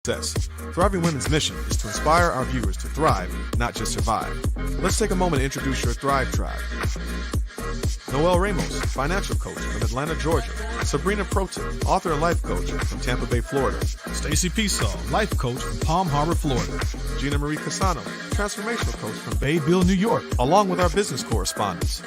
success. Thriving Women's mission is to inspire our viewers to thrive, not just survive. Let's take a moment to introduce your Thrive Tribe. Noelle Ramos, financial coach from Atlanta, Georgia. Sabrina Protip, author and life coach from Tampa Bay, Florida. Stacy Pesaw, life coach from Palm Harbor, Florida. Gina Marie Casano, transformational coach from Bayville, New York. Along with our business correspondents.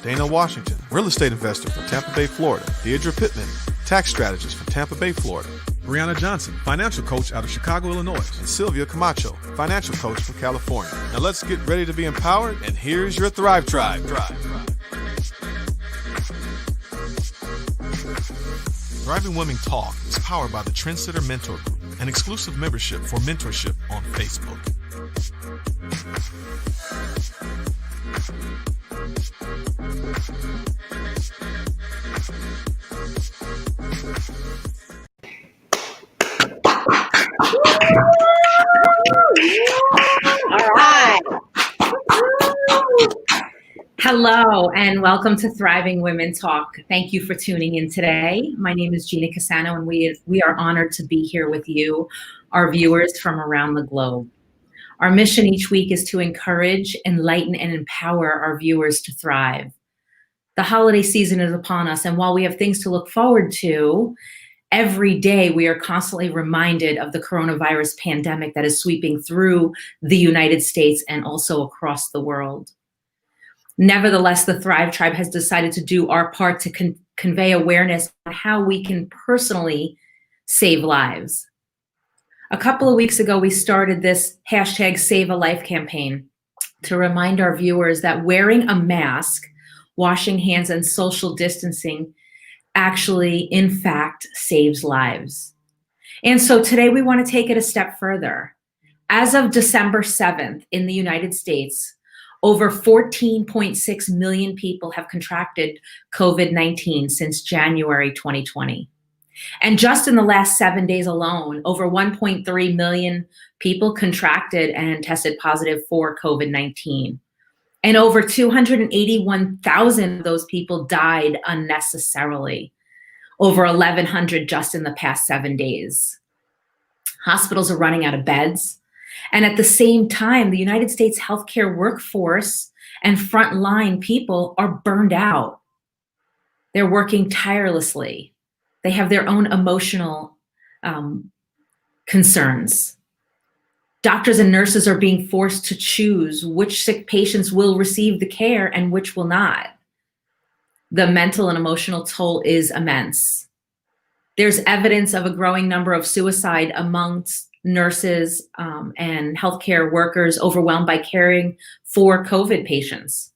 Dana Washington, real estate investor from Tampa Bay, Florida. Deidre Pittman, tax strategist from Tampa Bay, Florida. Brianna Johnson, financial coach out of Chicago, Illinois. And Sylvia Camacho, financial coach from California. Now let's get ready to be empowered, and here's your Thrive Tribe. Thriving Women Talk is powered by the Trendsetter Mentor Group, an exclusive membership for mentorship on Facebook. All right. Hello and welcome to Thriving Women Talk. Thank you for tuning in today. My name is Gina Casano and we are honored to be here with you, our viewers from around the globe. Our mission each week is to encourage, enlighten, and empower our viewers to thrive. The holiday season is upon us, and while we have things to look forward to, every day we are constantly reminded of the coronavirus pandemic that is sweeping through the United States and also across the world. Nevertheless, the Thrive Tribe has decided to do our part to convey awareness on how we can personally save lives. A couple of weeks ago, we started this hashtag Save a Life campaign to remind our viewers that wearing a mask, washing hands, and social distancing actually, in fact, saves lives. And so today we want to take it a step further. As of December 7th in the United States, over 14.6 million people have contracted COVID-19 since January 2020. And just in the last 7 days alone, over 1.3 million people contracted and tested positive for COVID-19. And over 281,000 of those people died unnecessarily, over 1,100 just in the past 7 days. Hospitals are running out of beds. And at the same time, the United States healthcare workforce and frontline people are burned out. They're working tirelessly. They have their own emotional concerns. Doctors and nurses are being forced to choose which sick patients will receive the care and which will not. The mental and emotional toll is immense. There's evidence of a growing number of suicide amongst nurses and healthcare workers overwhelmed by caring for COVID patients.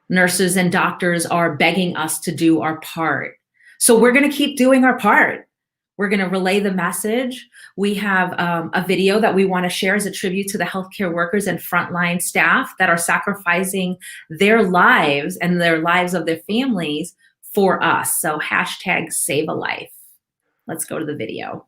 Nurses and doctors are begging us to do our part. So we're going to keep doing our part. We're going to relay the message. We have a video that we want to share as a tribute to the healthcare workers and frontline staff that are sacrificing their lives and their lives of their families for us. So hashtag Save a Life. Let's go to the video.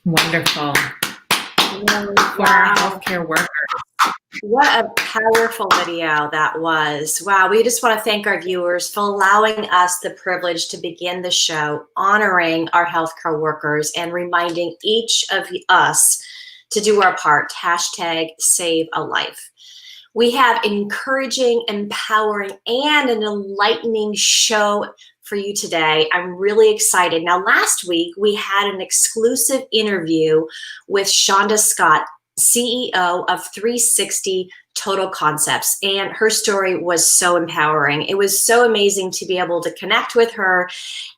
Wonderful. For Wow. our healthcare workers. What a powerful video that was. Wow. We just want to thank our viewers for allowing us the privilege to begin the show, honoring our healthcare workers and reminding each of us to do our part. Hashtag save a life. We have an encouraging, empowering, and an enlightening show for you today. I'm really excited. Now, last week, we had an exclusive interview with Shonda Scott, CEO of 360 Total Concepts, and her story was so empowering. It was so amazing to be able to connect with her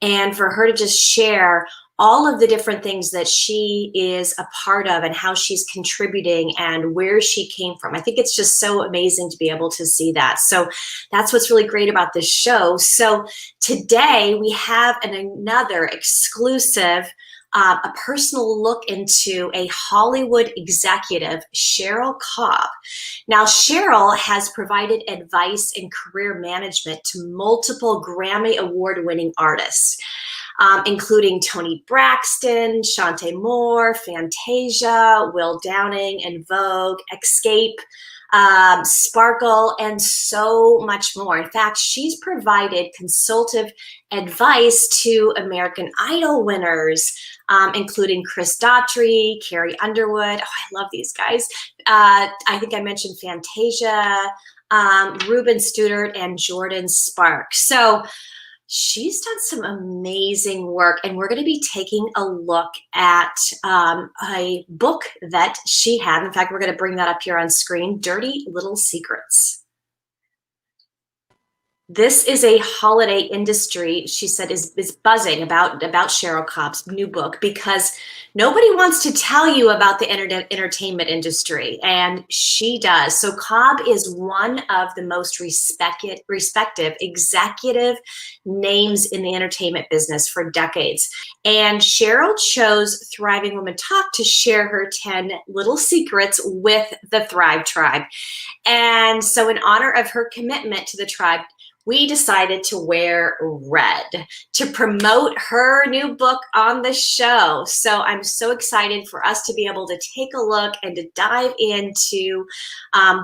and for her to just share all of the different things that she is a part of and how she's contributing and where she came from. I think it's just so amazing to be able to see that. So that's what's really great about this show. So today we have another exclusive a personal look into a Hollywood executive, Cheryl Cobb. Now, Cheryl has provided advice in career management to multiple Grammy Award-winning artists, including Toni Braxton, Shantae Moore, Fantasia, Will Downing, and Vogue, Escape, Sparkle, and so much more. In fact, she's provided consultative advice to American Idol winners, including Chris Daughtry, Carrie Underwood. Oh, I love these guys. I think I mentioned Fantasia, Ruben Studdard, and Jordan Sparks. So she's done some amazing work, and we're going to be taking a look at a book that she had. In fact, we're going to bring that up here on screen, Dirty Little Secrets. This is a holiday industry, she said, is buzzing about Cheryl Cobb's new book because nobody wants to tell you about the entertainment industry, and she does. So Cobb is one of the most respected executive names in the entertainment business for decades. And Cheryl chose Thriving Women Talk to share her 10 little secrets with the Thrive Tribe. And so in honor of her commitment to the tribe, we decided to wear red to promote her new book on the show. So I'm so excited for us to be able to take a look and to dive into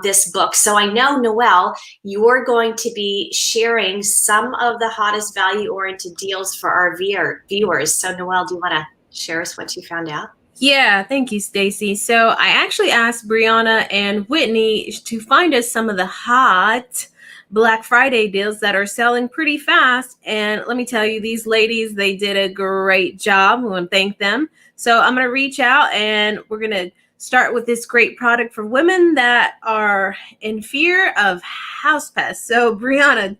this book. So I know, Noelle, you're going to be sharing some of the hottest value-oriented deals for our viewers. So Noelle, do you want to share us what you found out? Yeah, thank you, Stacey. So I actually asked Brianna and Whitney to find us some of the hot Black Friday deals that are selling pretty fast. And let me tell you, these ladies, they did a great job. We want to thank them. So I'm going to reach out and we're going to start with this great product for women that are in fear of house pests. So Brianna,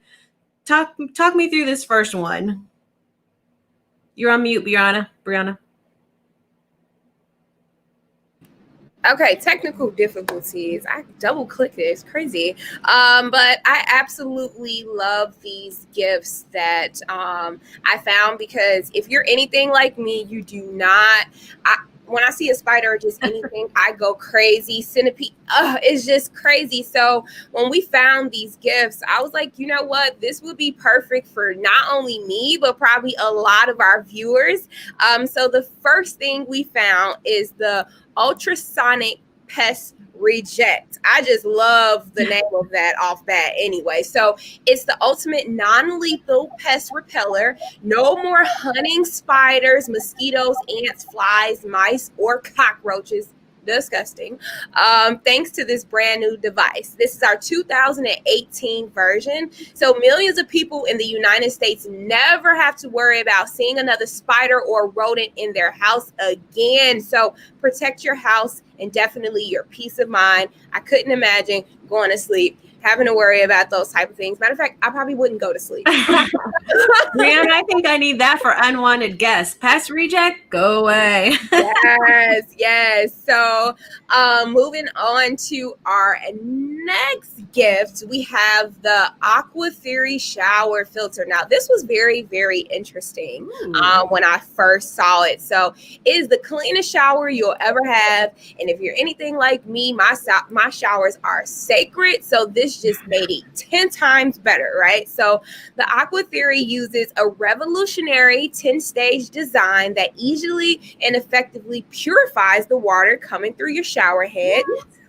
talk me through this first one. You're on mute, Brianna. Okay, technical difficulties. I double clicked it. It's crazy. But I absolutely love these gifts that I found, because if you're anything like me, you do not. When I see a spider or just anything, I go crazy. Centipede, it's just crazy. So when we found these gifts, I was like, you know what? This would be perfect for not only me, but probably a lot of our viewers. So the first thing we found is the Ultrasonic Pest Reject. I just love the name of that off bat anyway. So it's the ultimate non-lethal pest repeller. No more hunting spiders, mosquitoes, ants, flies, mice, or cockroaches. Disgusting. Thanks to this brand new device. This is our 2018 version. So millions of people in the United States never have to worry about seeing another spider or rodent in their house again. So protect your house and definitely your peace of mind. I couldn't imagine going to sleep having to worry about those type of things. Matter of fact, I probably wouldn't go to sleep. Brianna, I think I need that for unwanted guests. Pest reject, go away. Yes. So moving on to our next gift, we have the Aqua Theory shower filter. Now, this was very, very interesting when I first saw it. So it is the cleanest shower you'll ever have. And if you're anything like me, my showers are sacred. So this which just made it 10 times better, right? So the AquaTheory uses a revolutionary 10-stage design that easily and effectively purifies the water coming through your shower head.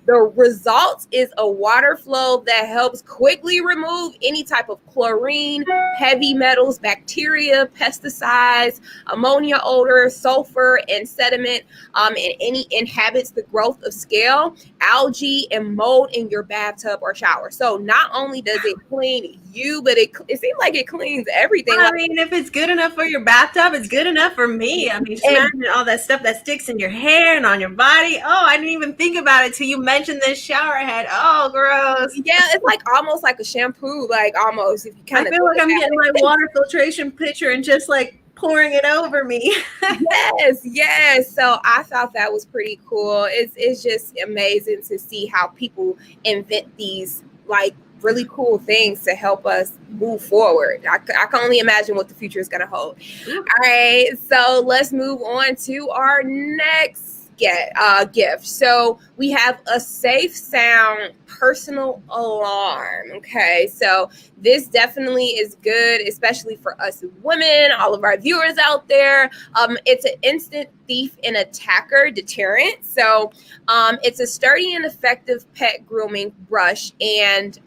The result is a water flow that helps quickly remove any type of chlorine, heavy metals, bacteria, pesticides, ammonia odor, sulfur, and sediment, and any inhabits the growth of scale, algae, and mold in your bathtub or shower. So not only does it clean you, but it seems like it cleans everything. I mean, if it's good enough for your bathtub, it's good enough for me. I mean, just imagine all that stuff that sticks in your hair and on your body. Oh, I didn't even think about it till you mentioned this shower head. Oh, gross. Yeah, it's like almost like a shampoo, like almost if you kind of I feel like I'm getting my water filtration pitcher and just like pouring it over me. Yes. So I thought that was pretty cool. It's just amazing to see how people invent these like really cool things to help us move forward. I can only imagine what the future is going to hold. All right, so let's move on to our next gift. So we have a Safe Sound personal alarm. Okay, so this definitely is good, especially for us women, all of our viewers out there. It's an instant thief and attacker deterrent. So it's a sturdy and effective pet grooming brush, and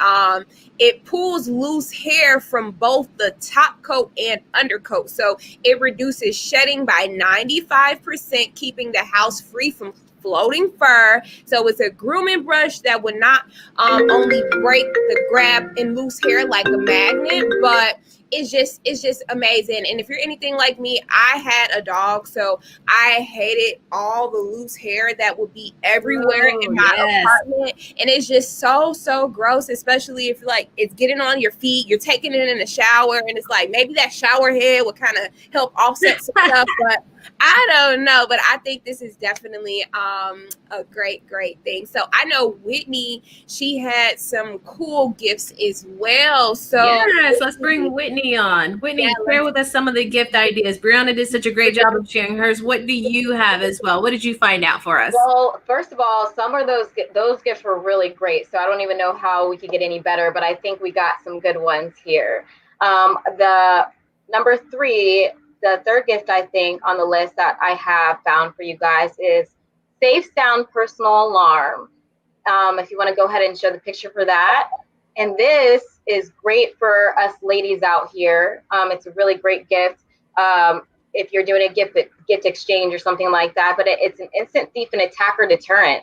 it pulls loose hair from both the top coat and undercoat. So it reduces shedding by 95%, keeping the house free from floating fur. So it's a grooming brush that would not only break the grab and loose hair like a magnet, but it's just amazing. And if you're anything like me, I had a dog, so I hated all the loose hair that would be everywhere in my apartment. And it's just so gross, especially if like it's getting on your feet, you're taking it in the shower, and it's like maybe that shower head would kind of help offset some stuff, but I don't know. But I think this is definitely a great thing. So I know Whitney, she had some cool gifts as well. So yes, let's bring Whitney on. Whitney, share with us some of the gift ideas. Brianna did such a great job of sharing hers. What do you have as well? What did you find out for us? Well, first of all, some of those gifts were really great. So I don't even know how we could get any better, but I think we got some good ones here. The number 3, the third gift I think on the list that I have found for you guys is Safe Sound personal alarm. If you want to go ahead and show the picture for that. And this is great for us ladies out here. It's a really great gift if you're doing a gift exchange or something like that. But it's an instant thief and attacker deterrent.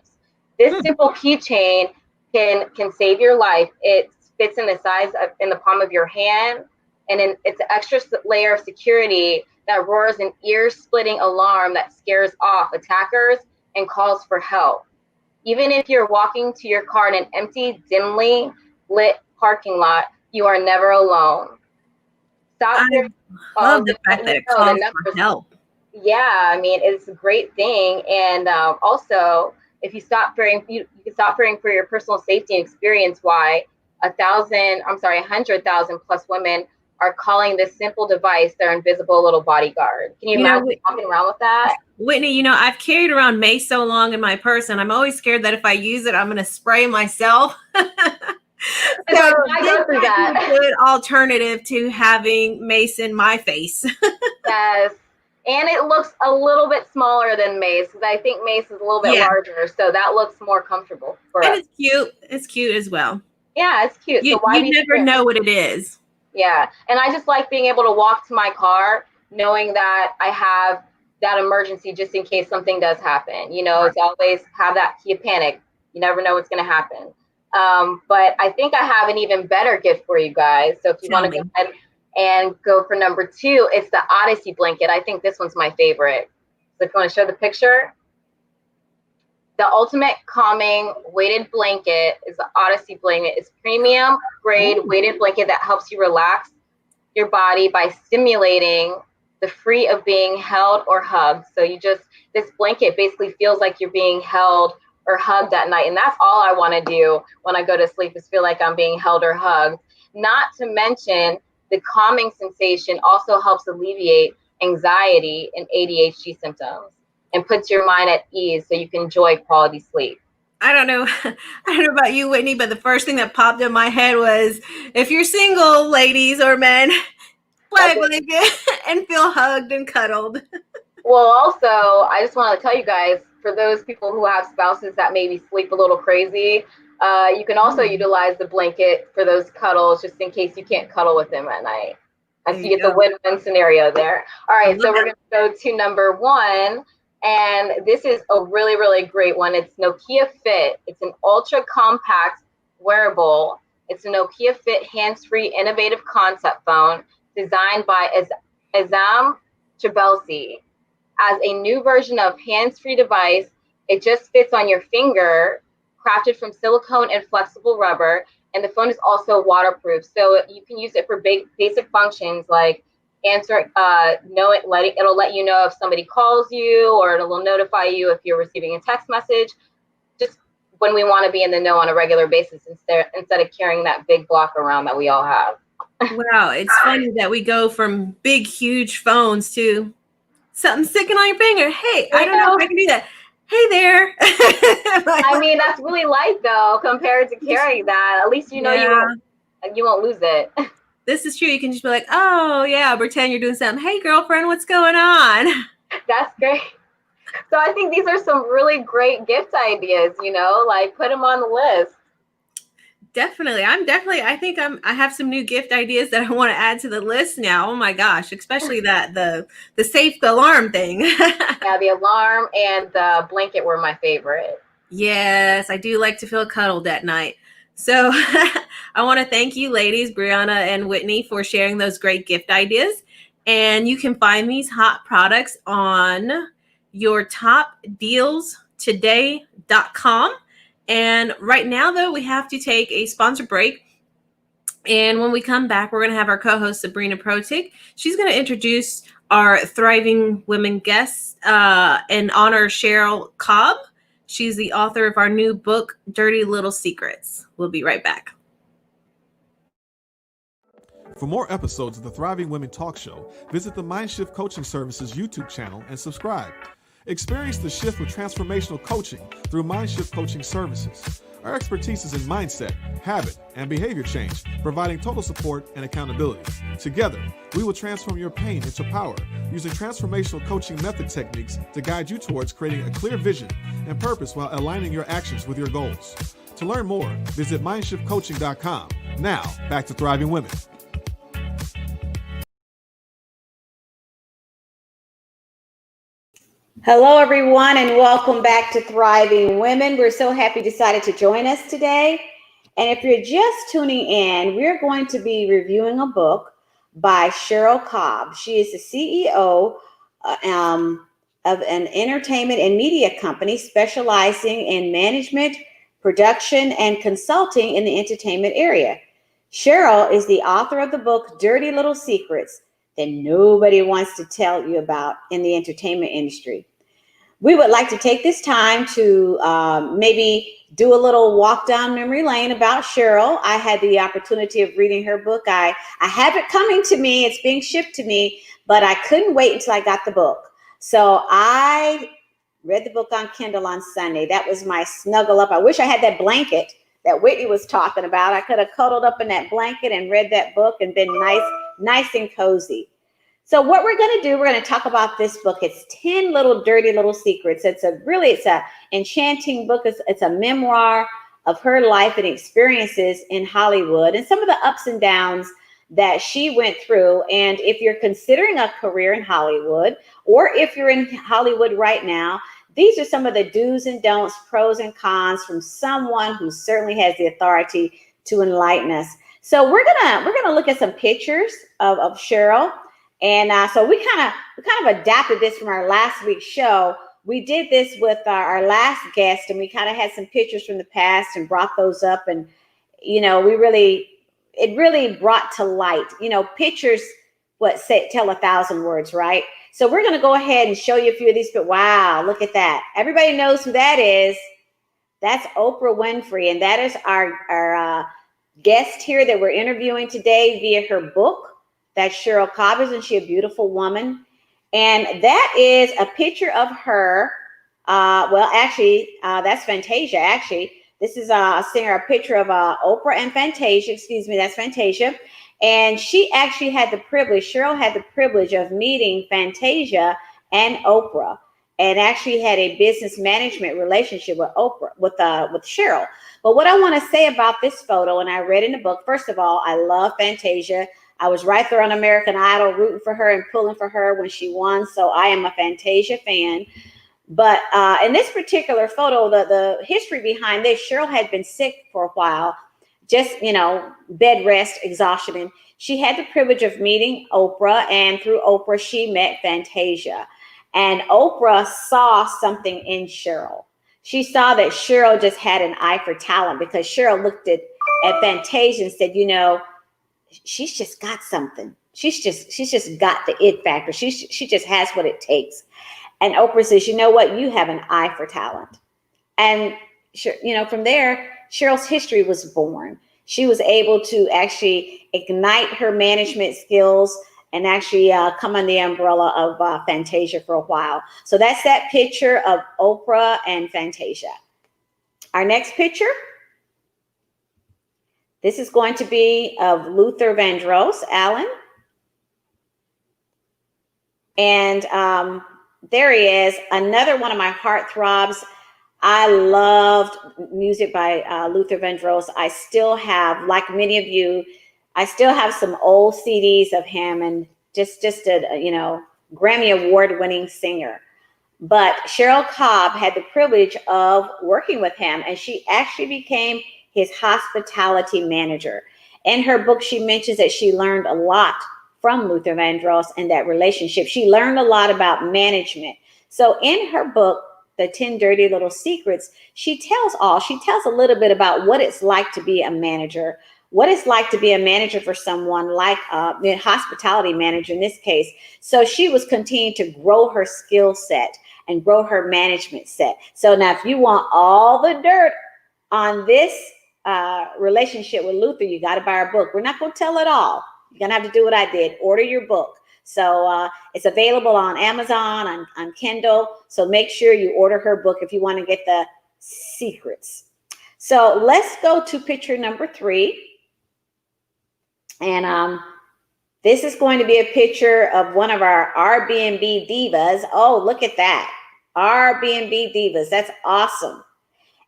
This simple keychain can save your life. It fits in the size in the palm of your hand, and it's an extra layer of security that roars an ear-splitting alarm that scares off attackers and calls for help. Even if you're walking to your car in an empty, dimly lit parking lot, you are never alone. I love the fact that it calls for help. Yeah, I mean, it's a great thing. And also, if you stop fearing, you can stop fearing for your personal safety and experience why 100,000 plus women are calling this simple device their invisible little bodyguard. Can you imagine walking around with that? Whitney, I've carried around mace so long in my purse, and I'm always scared that if I use it, I'm going to spray myself. So I go through that. This is a good alternative to having mace in my face. Yes. And it looks a little bit smaller than mace, because I think mace is a little bit larger. So that looks more comfortable for us. It's cute. It's cute as well. Yeah, it's cute. You never know what it is. Yeah. And I just like being able to walk to my car knowing that I have that emergency just in case something does happen. It's always have that key of panic. You never know what's going to happen. But I think I have an even better gift for you guys. So if you want to go ahead and go for number 2, it's the Odyssey blanket. I think this one's my favorite. So if you want to show the picture. The ultimate calming weighted blanket is the Odyssey blanket. It's premium grade weighted blanket that helps you relax your body by stimulating the free of being held or hugged. So this blanket basically feels like you're being held or hugged at night. And that's all I want to do when I go to sleep, is feel like I'm being held or hugged. Not to mention the calming sensation also helps alleviate anxiety and ADHD symptoms and puts your mind at ease so you can enjoy quality sleep. I don't know. I don't know about you, Whitney, but the first thing that popped in my head was if you're single, ladies or men, fly a blanket and feel hugged and cuddled. Well, also, I just want to tell you guys, for those people who have spouses that maybe sleep a little crazy, you can also utilize the blanket for those cuddles, just in case you can't cuddle with them at night. I There see you it's a go. win-win scenario there. All I right, love so we're that. going to go to number 1, and this is a really, really great one. It's Nokia Fit. It's an ultra compact wearable. It's a Nokia Fit hands-free innovative concept phone designed by Azam Chebelsi. As a new version of hands-free device, it just fits on your finger, crafted from silicone and flexible rubber, and the phone is also waterproof. So you can use it for basic functions like answer, it'll let you know if somebody calls you, or it'll notify you if you're receiving a text message. Just when we want to be in the know on a regular basis instead of carrying that big block around that we all have. Wow, it's funny that we go from big, huge phones to something sticking on your finger. Hey, I don't know if I can do that. Hey there. I mean, that's really light though compared to carrying that. At least you know you won't lose it. This is true. You can just be like, oh yeah, pretend you're doing something. Hey girlfriend, what's going on? That's great. So I think these are some really great gift ideas, like put them on the list. Definitely. I think I have some new gift ideas that I want to add to the list now. Oh my gosh, especially that the safe alarm thing. Yeah, the alarm and the blanket were my favorite. Yes, I do like to feel cuddled at night. So I want to thank you, ladies, Brianna and Whitney, for sharing those great gift ideas. And you can find these hot products on yourtopdealstoday.com. And right now, though, we have to take a sponsor break. And when we come back, we're going to have our co-host, Sabrina Protic. She's going to introduce our Thriving Women guests and honor Cheryl Cobb. She's the author of our new book, Dirty Little Secrets. We'll be right back. For more episodes of the Thriving Women Talk Show, visit the Mindshift Coaching Services YouTube channel and subscribe. Experience the shift with transformational coaching through Mindshift Coaching Services. Our expertise is in mindset, habit, and behavior change, providing total support and accountability. Together, we will transform your pain into power using transformational coaching method techniques to guide you towards creating a clear vision and purpose while aligning your actions with your goals. To learn more, visit mindshiftcoaching.com. Now, back to Thriving Women. Hello, everyone, and welcome back to Thriving Women. We're so happy you decided to join us today. And if you're just tuning in, we're going to be reviewing a book by Cheryl Cobb. She is the CEO of an entertainment and media company specializing in management, production, and consulting in the entertainment area. Cheryl is the author of the book, Dirty Little Secrets, that nobody wants to tell you about in the entertainment industry. We would like to take this time to maybe do a little walk down memory lane about Cheryl. I had the opportunity of reading her book. I have it coming to me. It's being shipped to me, but I couldn't wait until I got the book. So I read the book on Kindle on Sunday. That was my snuggle up. I wish I had that blanket that Whitney was talking about. I could have cuddled up in that blanket and read that book and been nice and cozy. So what we're going to do, we're going to talk about this book. It's 10 little dirty little secrets. It's a enchanting book. It's a memoir of her life and experiences in Hollywood and some of the ups and downs that she went through. And if you're considering a career in Hollywood, or if you're in Hollywood right now, these are some of the do's and don'ts, pros and cons from someone who certainly has the authority to enlighten us. So we're gonna look at some pictures of Cheryl. And so we kind of adapted this from our last week's show. We did this with our last guest, and we kind of had some pictures from the past and brought those up. And, it really brought to light, pictures, tell 1,000 words, right? So we're going to go ahead and show you a few of these, but wow, look at that. Everybody knows who that is. That's Oprah Winfrey. And that is our guest here that we're interviewing today via her book. That's Cheryl Cobb. Isn't she a beautiful woman? And that is a picture of her Well, actually, that's Fantasia. Actually, this is a singer, a picture of Oprah and Fantasia. Excuse me, that's Fantasia. And she actually had the privilege, Cheryl had the privilege of meeting Fantasia and Oprah, and actually had a business management relationship with Oprah, with Cheryl. But what I want to say about this photo, and I read in the book, first of all, I love Fantasia. I was right there on American Idol rooting for her and pulling for her when she won. So I am a Fantasia fan. But in this particular photo, the history behind this, Cheryl had been sick for a while, just, bed rest, exhaustion. She had the privilege of meeting Oprah, and through Oprah, she met Fantasia. And Oprah saw something in Cheryl. She saw that Cheryl just had an eye for talent, because Cheryl looked at Fantasia and said, she's just got something. She's just got the it factor. She just has what it takes. And Oprah says, you know what? You have an eye for talent. And, from there, Cheryl's history was born. She was able to actually ignite her management skills and actually come on the umbrella of Fantasia for a while. So that's that picture of Oprah and Fantasia. Our next picture. This is going to be of Luther Vandross, Alan. And there he is, another one of my heartthrobs. I loved music by Luther Vandross. I still have, like many of you, I still have some old CDs of him, and just a Grammy Award-winning singer. But Cheryl Cobb had the privilege of working with him, and she actually became his hospitality manager. In her book, she mentions that she learned a lot from Luther Vandross and that relationship. She learned a lot about management. So in her book, The 10 Dirty Little Secrets, she tells a little bit about what it's like to be a manager, what it's like to be a manager for someone like a hospitality manager in this case. So she was continuing to grow her skill set and grow her management set. So now if you want all the dirt on this relationship with Luther, you got to buy our book. We're not going to tell it all. You're going to have to do what I did. Order your book. So it's available on Amazon, on Kindle. So make sure you order her book if you want to get the secrets. So let's go to picture number 3. And this is going to be a picture of one of our Airbnb divas. Oh, look at that. Airbnb divas. That's awesome.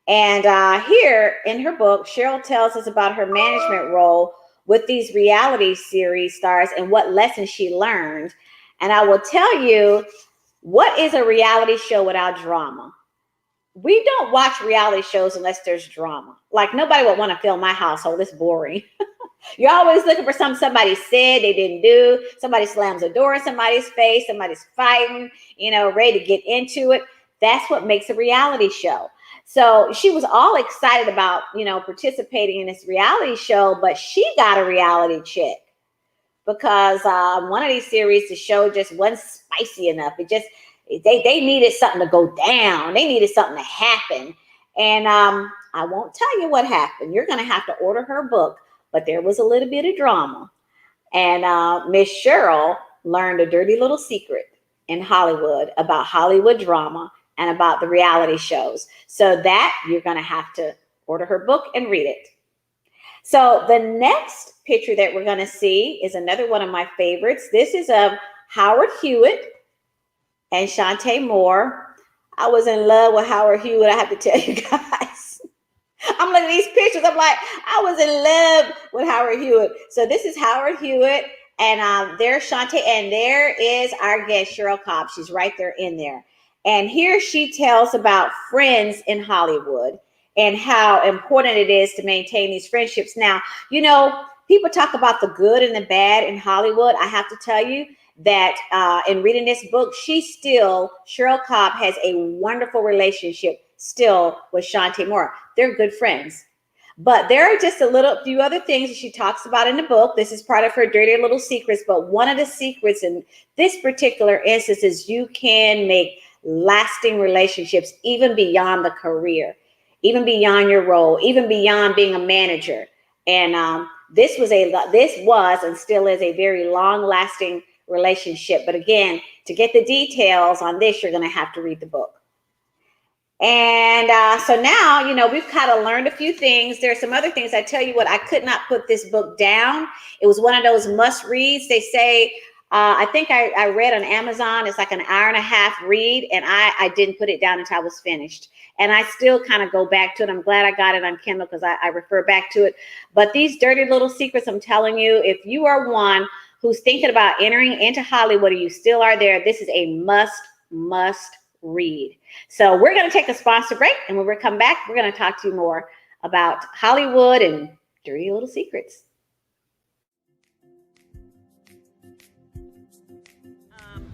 And here in her book, Cheryl tells us about her management role with these reality series stars and what lessons she learned. And I will tell you, what is a reality show without drama? We don't watch reality shows unless there's drama. Like, nobody would want to film my household. It's boring. You're always looking for something somebody said they didn't do. Somebody slams a door in somebody's face. Somebody's fighting, ready to get into it. That's what makes a reality show. So she was all excited about, participating in this reality show, but she got a reality check because one of these series, the show just wasn't spicy enough. They needed something to go down. They needed something to happen. And I won't tell you what happened. You're going to have to order her book, but there was a little bit of drama. And Miss Cheryl learned a dirty little secret in Hollywood about Hollywood drama and about the reality shows. So that you're going to have to order her book and read it. So the next picture that we're going to see is another one of my favorites. This is of Howard Hewitt and Shantae Moore. I was in love with Howard Hewitt, I have to tell you guys. I'm looking at these pictures. I'm like, I was in love with Howard Hewitt. So this is Howard Hewitt, and there's Shantae, and there is our guest, Cheryl Cobb. She's right there in there. And here she tells about friends in Hollywood and how important it is to maintain these friendships. Now, people talk about the good and the bad in Hollywood. I have to tell you that in reading this book, Cheryl Cobb has a wonderful relationship still with Shantae Moore. They're good friends. But there are just a few other things that she talks about in the book. This is part of her dirty little secrets. But one of the secrets in this particular instance is you can make lasting relationships even beyond the career, even beyond your role, even beyond being a manager. And this was and still is a very long-lasting relationship. But again, to get the details on this, you're going to have to read the book. And so now, we've kind of learned a few things. There's some other things. I tell you what, I could not put this book down. It was one of those must reads. They say, I think I read on Amazon, it's like an hour and a half read, and I didn't put it down until I was finished. And I still kind of go back to it. I'm glad I got it on Kindle because I refer back to it. But these dirty little secrets, I'm telling you, if you are one who's thinking about entering into Hollywood and you still are there, this is a must read. So we're going to take a sponsor break, and when we come back, we're going to talk to you more about Hollywood and dirty little secrets.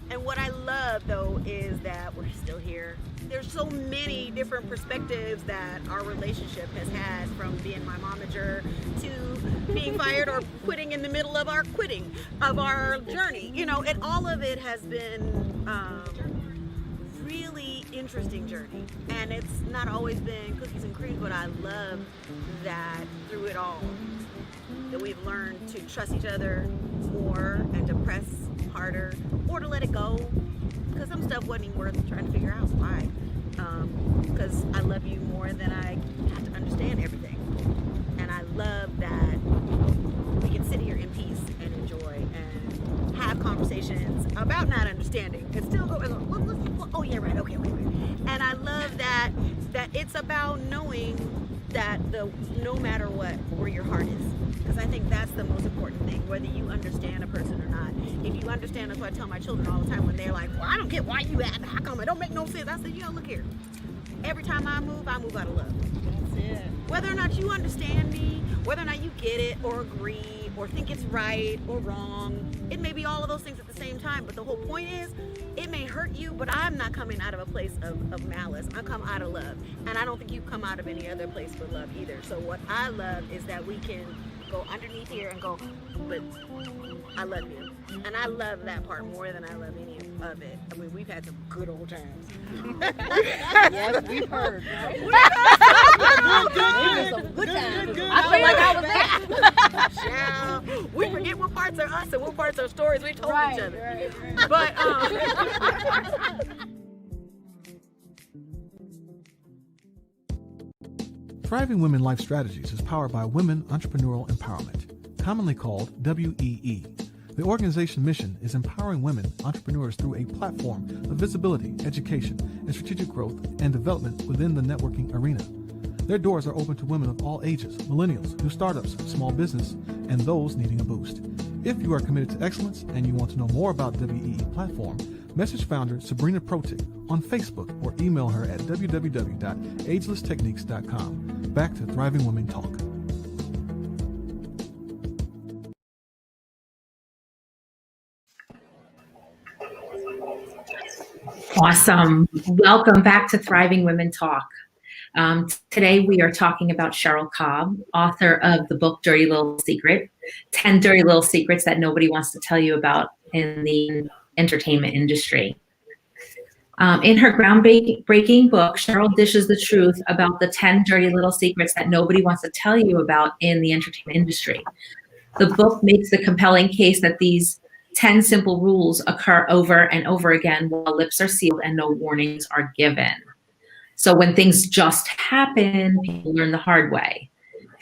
And what I love, though, is that we're still here. There's so many different perspectives that our relationship has had, from being my momager to being fired or quitting in the middle of our quitting of our journey. And all of it has been really interesting journey. And it's not always been cookies and cream, but I love that through it all, that we've learned to trust each other more and to press harder or to let it go, because some stuff wasn't even worth trying to figure out why, because I love you more than I have to understand everything. And I love that we can sit here in peace and enjoy and have conversations about not understanding and still go, oh yeah, right, okay, wait. And I love that it's about knowing that no matter what, where your heart is. Because I think that's the most important thing, whether you understand a person or not. If you understand, that's what I tell my children all the time when they're like, well, I don't get why you act, how come it don't make no sense. I said, look here. Every time I move out of love. That's it. Whether or not you understand me, whether or not you get it or agree or think it's right or wrong, it may be all of those things at the same time. But the whole point is, it may hurt you, but I'm not coming out of a place of malice. I come out of love. And I don't think you come out of any other place but love either. So what I love is that we can go underneath here and go, but I love you. And I love that part more than I love any of it. I mean, we've had some good old times. Yes, we've heard, right? Good times. I feel like I was there. Child, we forget what parts are us and what parts are stories we told each other. Right. But, Thriving Women Life Strategies is powered by Women Entrepreneurial Empowerment, commonly called WEE. The organization mission is empowering women entrepreneurs through a platform of visibility, education, and strategic growth and development within the networking arena. Their doors are open to women of all ages, millennials, new startups, small business, and those needing a boost. If you are committed to excellence and you want to know more about WEE platform, message founder Sabrina Protic on Facebook or email her at www.agelesstechniques.com. Back to Thriving Women Talk. Awesome. Welcome back to Thriving Women Talk. Today we are talking about Cheryl Cobb, author of the book Dirty Little Secret, 10 Dirty Little Secrets that nobody wants to tell you about in the entertainment industry. In her groundbreaking book, Cheryl dishes the truth about the 10 dirty little secrets that nobody wants to tell you about in the entertainment industry. The book makes the compelling case that these 10 simple rules occur over and over again while lips are sealed and no warnings are given. So when things just happen, people learn the hard way.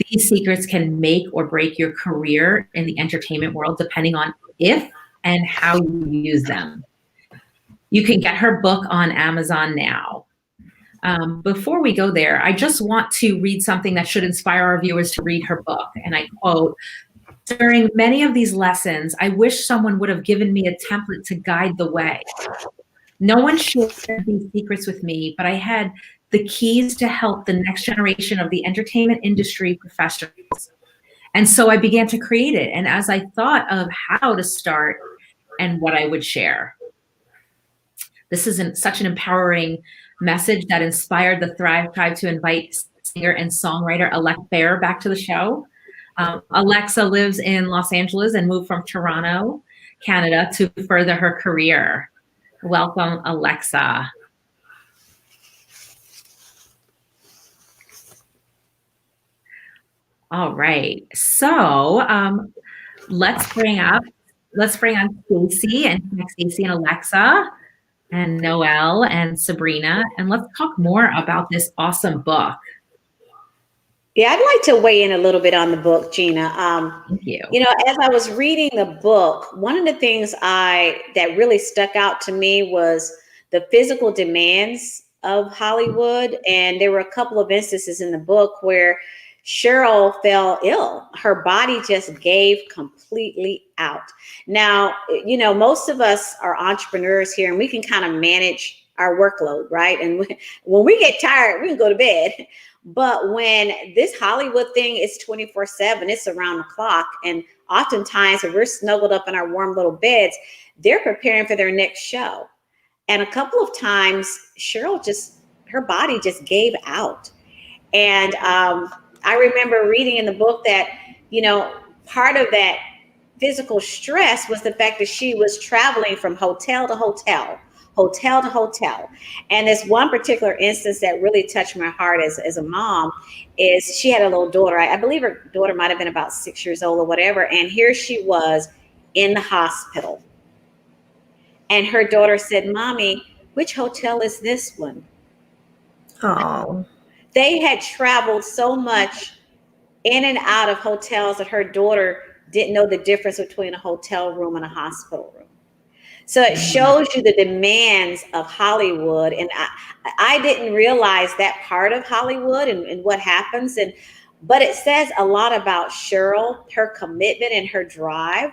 These secrets can make or break your career in the entertainment world depending on if and how you use them. You can get her book on Amazon now. Before we go there, I just want to read something that should inspire our viewers to read her book. And I quote, "During many of these lessons, I wish someone would have given me a template to guide the way. No one shared these secrets with me, but I had the keys to help the next generation of the entertainment industry professionals. And so I began to create it. And as I thought of how to start and what I would share." This is such an empowering message that inspired the Thrive Tribe to invite singer and songwriter Alexa Baer back to the show. Alexa lives in Los Angeles and moved from Toronto, Canada, to further her career. Welcome, Alexa. All right, so let's bring on Stacey and Stacey and Alexa. and Noelle and Sabrina, and let's talk more about this awesome book. Yeah, I'd like to weigh in a little bit on the book, Gina. Thank you. You know, as I was reading the book, one of the things that really stuck out to me was the physical demands of Hollywood. And there were a couple of instances in the book where Cheryl fell ill. Her body just gave completely out. Now, you know, most of us are entrepreneurs here and we can kind of manage our workload, right? And when we get tired, we can go to bed. But when this Hollywood thing is 24/7, it's around the clock. And oftentimes when we're snuggled up in our warm little beds, they're preparing for their next show. And a couple of times, Cheryl her body just gave out. And I remember reading in the book that, you know, part of that physical stress was the fact that she was traveling from hotel to hotel, hotel to hotel. And this one particular instance that really touched my heart as a mom is she had a little daughter. I believe her daughter might have been about 6 years old or whatever. And here she was in the hospital. And her daughter said, "Mommy, which hotel is this one?" Oh. They had traveled so much in and out of hotels that her daughter didn't know the difference between a hotel room and a hospital room. So it shows you the demands of Hollywood. And I didn't realize that part of Hollywood and what happens. But it says a lot about Cheryl, her commitment and her drive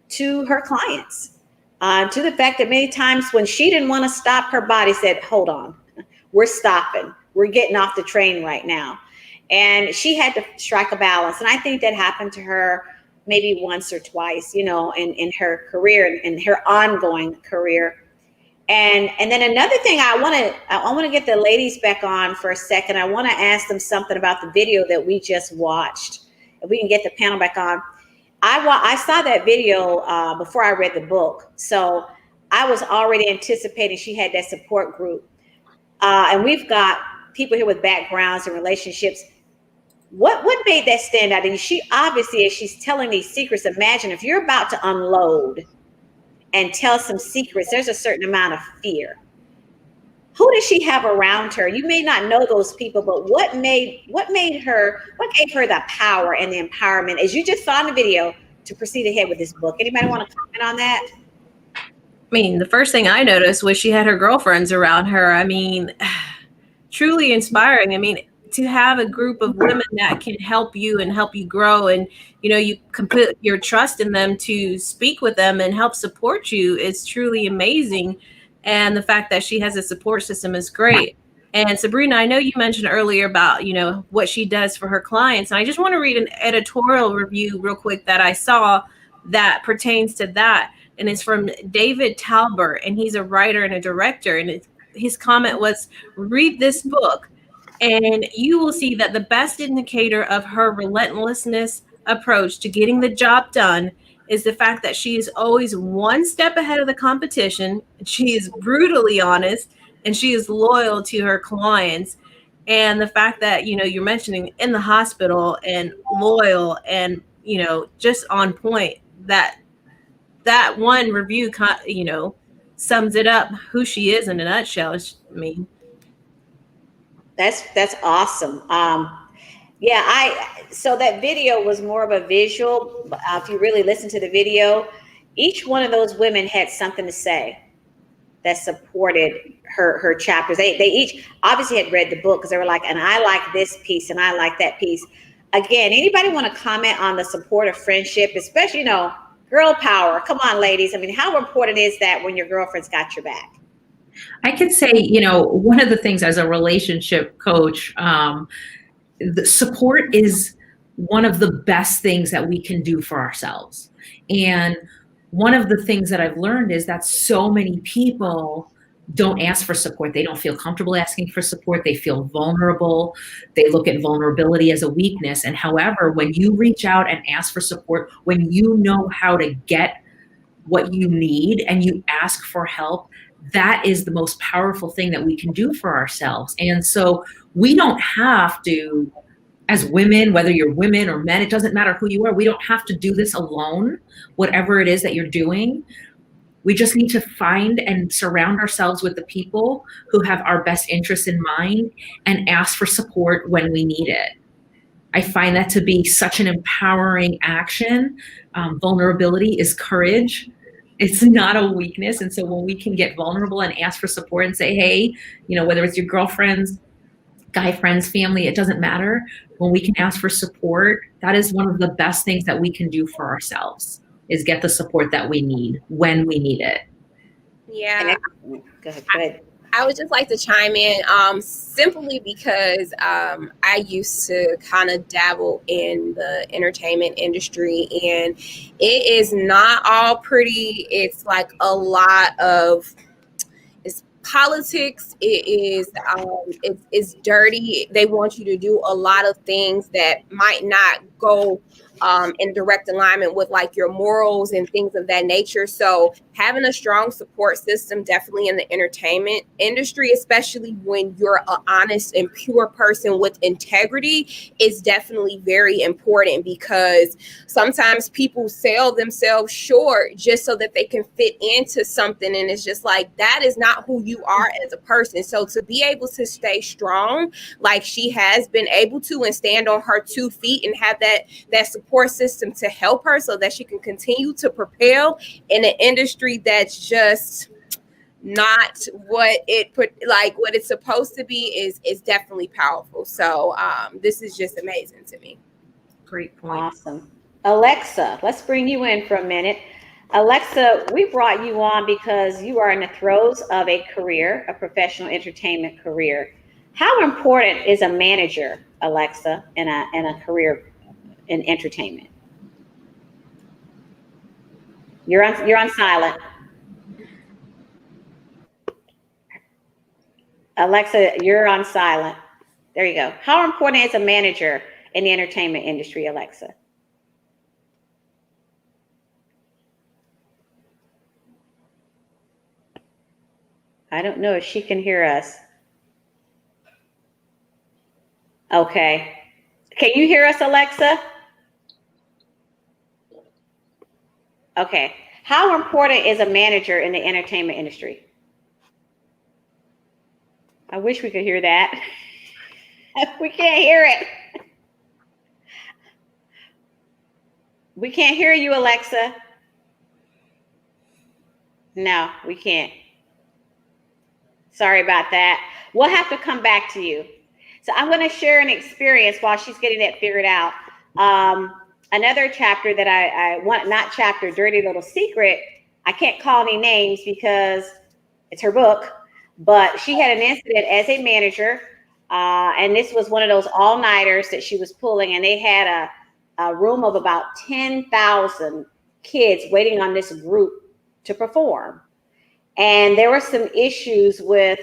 to her clients, to the fact that many times when she didn't want to stop, her body said, "Hold on, we're stopping. We're getting off the train right now." And she had to strike a balance. And I think that happened to her maybe once or twice, you know, in her career, in her ongoing career. And then another thing, I want to get the ladies back on for a second. I want to ask them something about the video that we just watched. If we can get the panel back on. I saw that video before I read the book. So I was already anticipating she had that support group. And we've got people here with backgrounds and relationships. What made that stand out? And she obviously, as she's telling these secrets, imagine if you're about to unload and tell some secrets, there's a certain amount of fear. Who does she have around her? You may not know those people, but what gave her the power and the empowerment, as you just saw in the video, to proceed ahead with this book? Anybody want to comment on that? I mean, the first thing I noticed was she had her girlfriends around her. I mean, truly inspiring. I mean, to have a group of women that can help you and help you grow, and you know, you can put your trust in them to speak with them and help support you, is truly amazing. And the fact that she has a support system is great. And Sabrina, I know you mentioned earlier about, you know, what she does for her clients. And I just want to read an editorial review real quick that I saw that pertains to that. And it's from David Talbert, and he's a writer and a director. And his comment was, "Read this book, and you will see that the best indicator of her relentlessness approach to getting the job done is the fact that she is always one step ahead of the competition. She is brutally honest, and she is loyal to her clients." And the fact that, you know, you're mentioning in the hospital and loyal and, you know, just on point, that one review, you know, sums it up, who she is in a nutshell. I mean, that's awesome. So that video was more of a visual. If you really listen to the video, each one of those women had something to say that supported her chapters. They each obviously had read the book, because they were like, "And I like this piece, and I like that piece." Again, anybody want to comment on the support of friendship, especially, you know, girl power? Come on, ladies. I mean, how important is that when your girlfriend's got your back? I could say, you know, one of the things as a relationship coach, the support is one of the best things that we can do for ourselves. And one of the things that I've learned is that so many people don't ask for support. They don't feel comfortable asking for support. They feel vulnerable. They look at vulnerability as a weakness. And however, when you reach out and ask for support, when you know how to get what you need and you ask for help, that is the most powerful thing that we can do for ourselves. And so we don't have to, as women, whether you're women or men, it doesn't matter who you are, we don't have to do this alone, whatever it is that you're doing. We just need to find and surround ourselves with the people who have our best interests in mind and ask for support when we need it. I find that to be such an empowering action. Vulnerability is courage. It's not a weakness. And so when we can get vulnerable and ask for support and say, hey, whether it's your girlfriends, guy friends, family, it doesn't matter. When we can ask for support, that is one of the best things that we can do for ourselves, is get the support that we need when we need it. Yeah. Go ahead. I would just like to chime in simply because I used to kind of dabble in the entertainment industry, and it is not all pretty. It's like a lot of politics. It's dirty. They want you to do a lot of things that might not go in direct alignment with like your morals and things of that nature. So having a strong support system definitely in the entertainment industry, especially when you're an honest and pure person with integrity, is definitely very important, because sometimes people sell themselves short just so that they can fit into something, and it's just like, that is not who you are as a person. So to be able to stay strong like she has been able to, and stand on her 2 feet, and have that support system to help her so that she can continue to propel in an industry that's just not what it's supposed to be, is definitely powerful. So this is just amazing to me. Great point. Awesome. Alexa, let's bring you in for a minute. Alexa, we brought you on because you are in the throes of a career, a professional entertainment career. How important is a manager, Alexa, in a career in entertainment? You're on silent. Alexa, you're on silent. There you go. How important is a manager in the entertainment industry, Alexa? I don't know if she can hear us. Okay. Can you hear us, Alexa? Okay. How important is a manager in the entertainment industry? I wish we could hear that. We can't hear it. We can't hear you, Alexa. No, we can't. Sorry about that. We'll have to come back to you. So I'm going to share an experience while she's getting that figured out. Another chapter that I want, not chapter, Dirty Little Secret. I can't call any names because it's her book, but she had an incident as a manager. And this was one of those all-nighters that she was pulling, and they had a room of about 10,000 kids waiting on this group to perform. And there were some issues with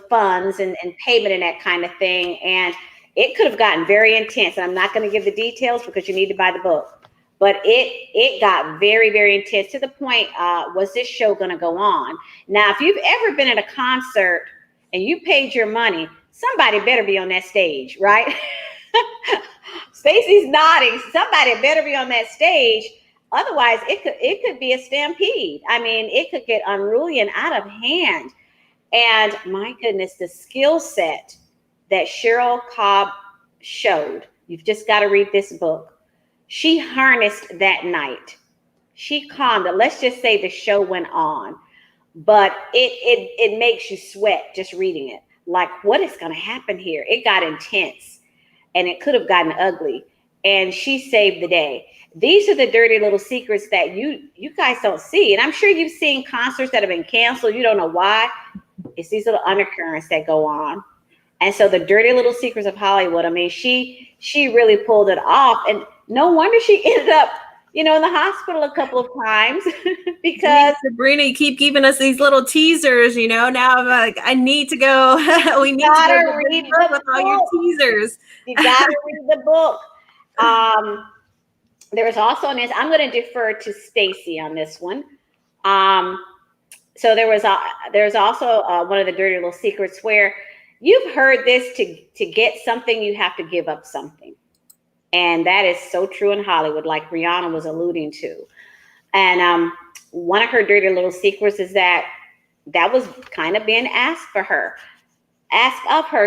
funds and payment and that kind of thing. And it could have gotten very intense. And I'm not going to give the details because you need to buy the book. But it got very, very intense, to the point, was this show going to go on? Now, if you've ever been at a concert and you paid your money, somebody better be on that stage, right? Stacy's nodding. Somebody better be on that stage. Otherwise, it could be a stampede. I mean, it could get unruly and out of hand. And my goodness, the skill set that Cheryl Cobb showed, you've just got to read this book. She harnessed that night. She calmed it. Let's just say the show went on, but it makes you sweat just reading it. Like, what is going to happen here? It got intense, and it could have gotten ugly. And she saved the day. These are the dirty little secrets that you guys don't see. And I'm sure you've seen concerts that have been canceled. You don't know why. It's these little undercurrents that go on. And so the dirty little secrets of Hollywood, I mean, she really pulled it off. And no wonder she ended up, in the hospital a couple of times because Sabrina, you keep giving us these little teasers, Now I'm like, I need to go. We need to go read the book with all your teasers. You gotta read the book. There was also on this, I'm going to defer to Stacy on this one. So there's also one of the dirty little secrets where you've heard this, to get something, you have to give up something. And that is so true in Hollywood, like Rihanna was alluding to. And one of her dirty little secrets is that was kind of being asked of her.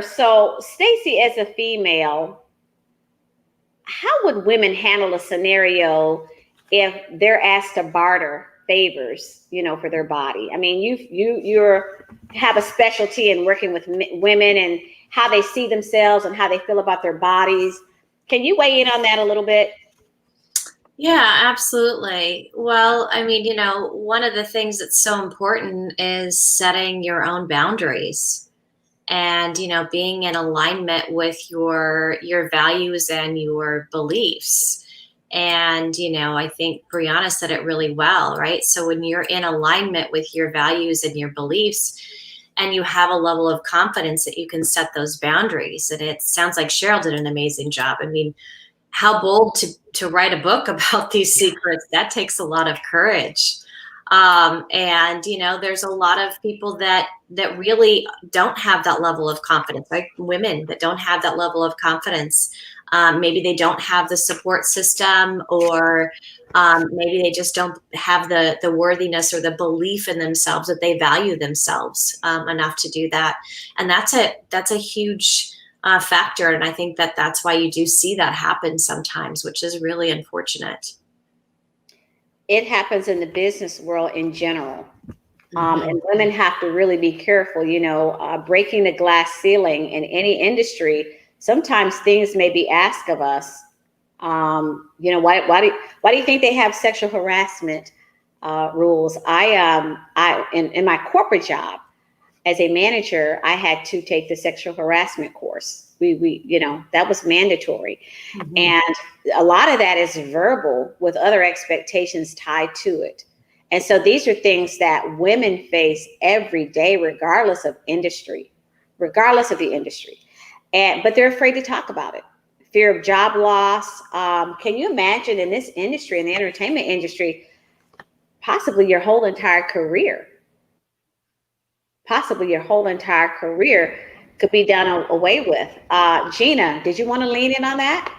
So Stacey, as a female, how would women handle a scenario if they're asked to barter favors, for their body? I mean, you have a specialty in working with women and how they see themselves and how they feel about their bodies. Can you weigh in on that a little bit? Yeah, absolutely. Well, I mean, one of the things that's so important is setting your own boundaries and, being in alignment with your values and your beliefs. And, I think Brianna said it really well, right? So when you're in alignment with your values and your beliefs, and you have a level of confidence that you can set those boundaries. And it sounds like Cheryl did an amazing job. I mean, how bold to write a book about these secrets. That takes a lot of courage. And, there's a lot of people that really don't have that level of confidence, like women that don't have that level of confidence. Maybe they don't have the support system, or maybe they just don't have the worthiness or the belief in themselves that they value themselves enough to do that. And that's a huge factor. And I think that's why you do see that happen sometimes, which is really unfortunate. It happens in the business world in general. And women have to really be careful, breaking the glass ceiling in any industry. Sometimes things may be asked of us. Why do you think they have sexual harassment rules? In my corporate job as a manager, I had to take the sexual harassment course. We that was mandatory. Mm-hmm. And a lot of that is verbal with other expectations tied to it. And so these are things that women face every day, regardless of the industry. But they're afraid to talk about it. Fear of job loss. Can you imagine in this industry, in the entertainment industry, possibly your whole entire career could be done away with? Gina, did you want to lean in on that?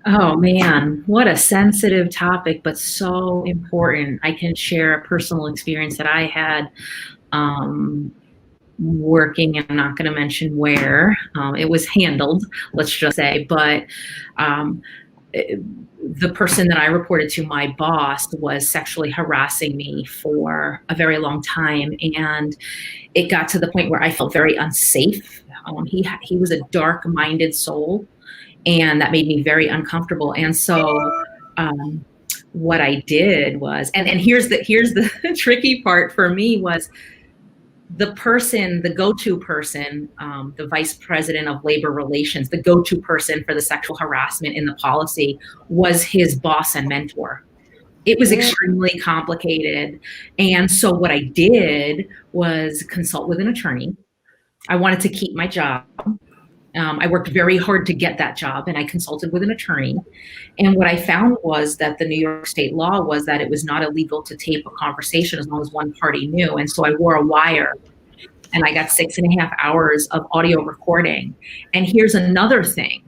Oh man, what a sensitive topic, but so important. I can share a personal experience that I had working, I'm not going to mention where it was handled, let's just say, but the person that I reported to, my boss, was sexually harassing me for a very long time. And it got to the point where I felt very unsafe. He was a dark-minded soul, and that made me very uncomfortable. And so what I did was, and here's the tricky part for me, was the go-to person, the vice president of labor relations, the go-to person for the sexual harassment in the policy, was his boss and mentor. It was extremely complicated. And so what I did was consult with an attorney. I wanted to keep my job. I worked very hard to get that job, and I consulted with an attorney. And what I found was that the New York state law was that it was not illegal to tape a conversation as long as one party knew. And so I wore a wire, and I got 6.5 hours of audio recording. And here's another thing.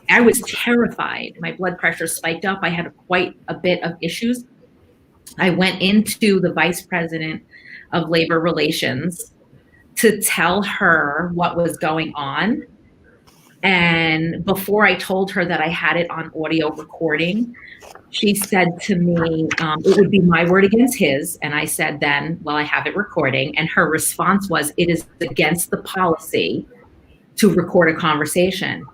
I was terrified. My blood pressure spiked up. I had quite a bit of issues. I went into the vice president of labor relations to tell her what was going on. And before I told her that I had it on audio recording, she said to me, it would be my word against his. And I said then, well, I have it recording. And her response was, it is against the policy to record a conversation.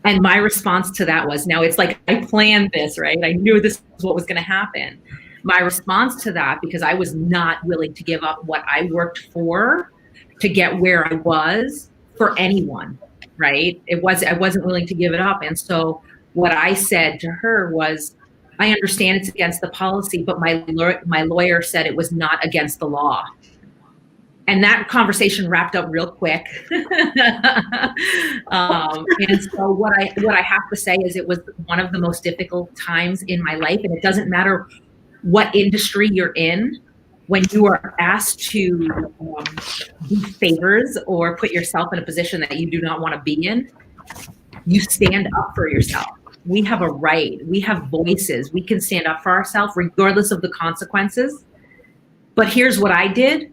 And my response to that was, now it's like, I planned this, right? I knew this was what was going to happen. My response to that, because I was not willing to give up what I worked for to get where I was for anyone. Right? I wasn't willing to give it up. And so what I said to her was, I understand it's against the policy, but my lawyer said it was not against the law. And that conversation wrapped up real quick. And so what I have to say is it was one of the most difficult times in my life. And it doesn't matter what industry you're in. When you are asked to do favors or put yourself in a position that you do not want to be in, you stand up for yourself. We have a right. We have voices. We can stand up for ourselves regardless of the consequences. But here's what I did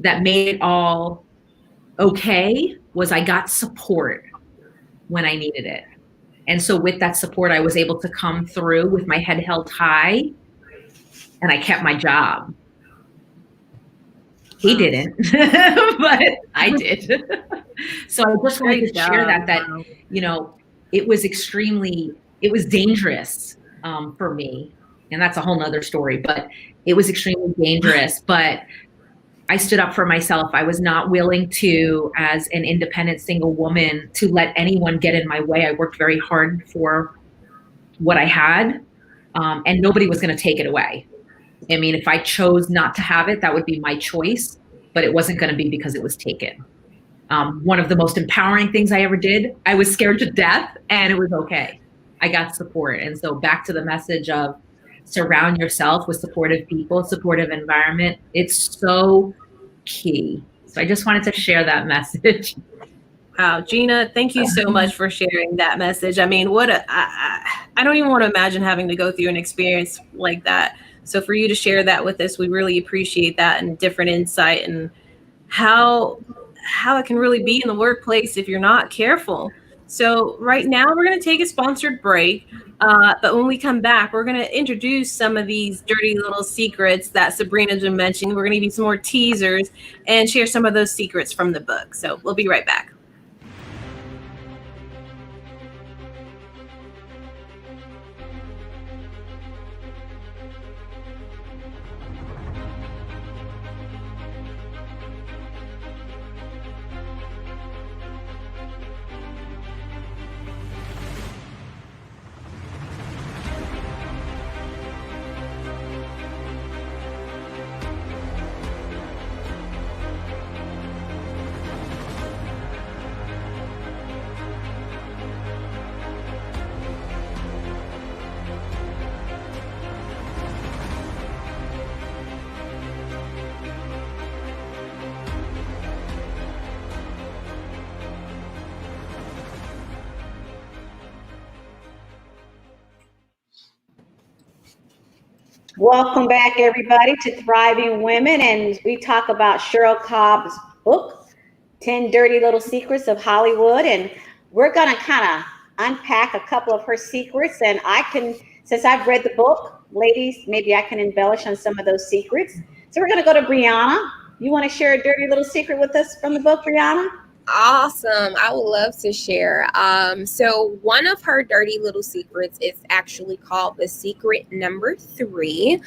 that made it all okay was I got support when I needed it. And so with that support, I was able to come through with my head held high, and I kept my job. He didn't, but I did. So I just wanted to share that, you know, it was dangerous for me. And that's a whole nother story, but it was extremely dangerous. But I stood up for myself. I was not willing to, as an independent single woman, to let anyone get in my way. I worked very hard for what I had, and nobody was going to take it away. I mean, if I chose not to have it, that would be my choice, but it wasn't going to be because it was taken. One of the most empowering things I ever did, I was scared to death, and it was okay. I got support. And so back to the message of surround yourself with supportive people, supportive environment. It's so key. So I just wanted to share that message. Wow, Gina, thank you so much for sharing that message. I mean, I don't even want to imagine having to go through an experience like that. So for you to share that with us, we really appreciate that and different insight and how it can really be in the workplace if you're not careful. So right now we're going to take a sponsored break. But when we come back, we're going to introduce some of these dirty little secrets that Sabrina just mentioned. We're going to give you some more teasers and share some of those secrets from the book. So we'll be right back. Welcome back, everybody, to Thriving Women. And we talk about Cheryl Cobb's book, 10 Dirty Little Secrets of Hollywood. And we're going to kind of unpack a couple of her secrets. And since I've read the book, ladies, maybe I can embellish on some of those secrets. So we're going to go to Brianna. You want to share a dirty little secret with us from the book, Brianna? Awesome. I would love to share. So one of her dirty little secrets is actually called the secret number 3.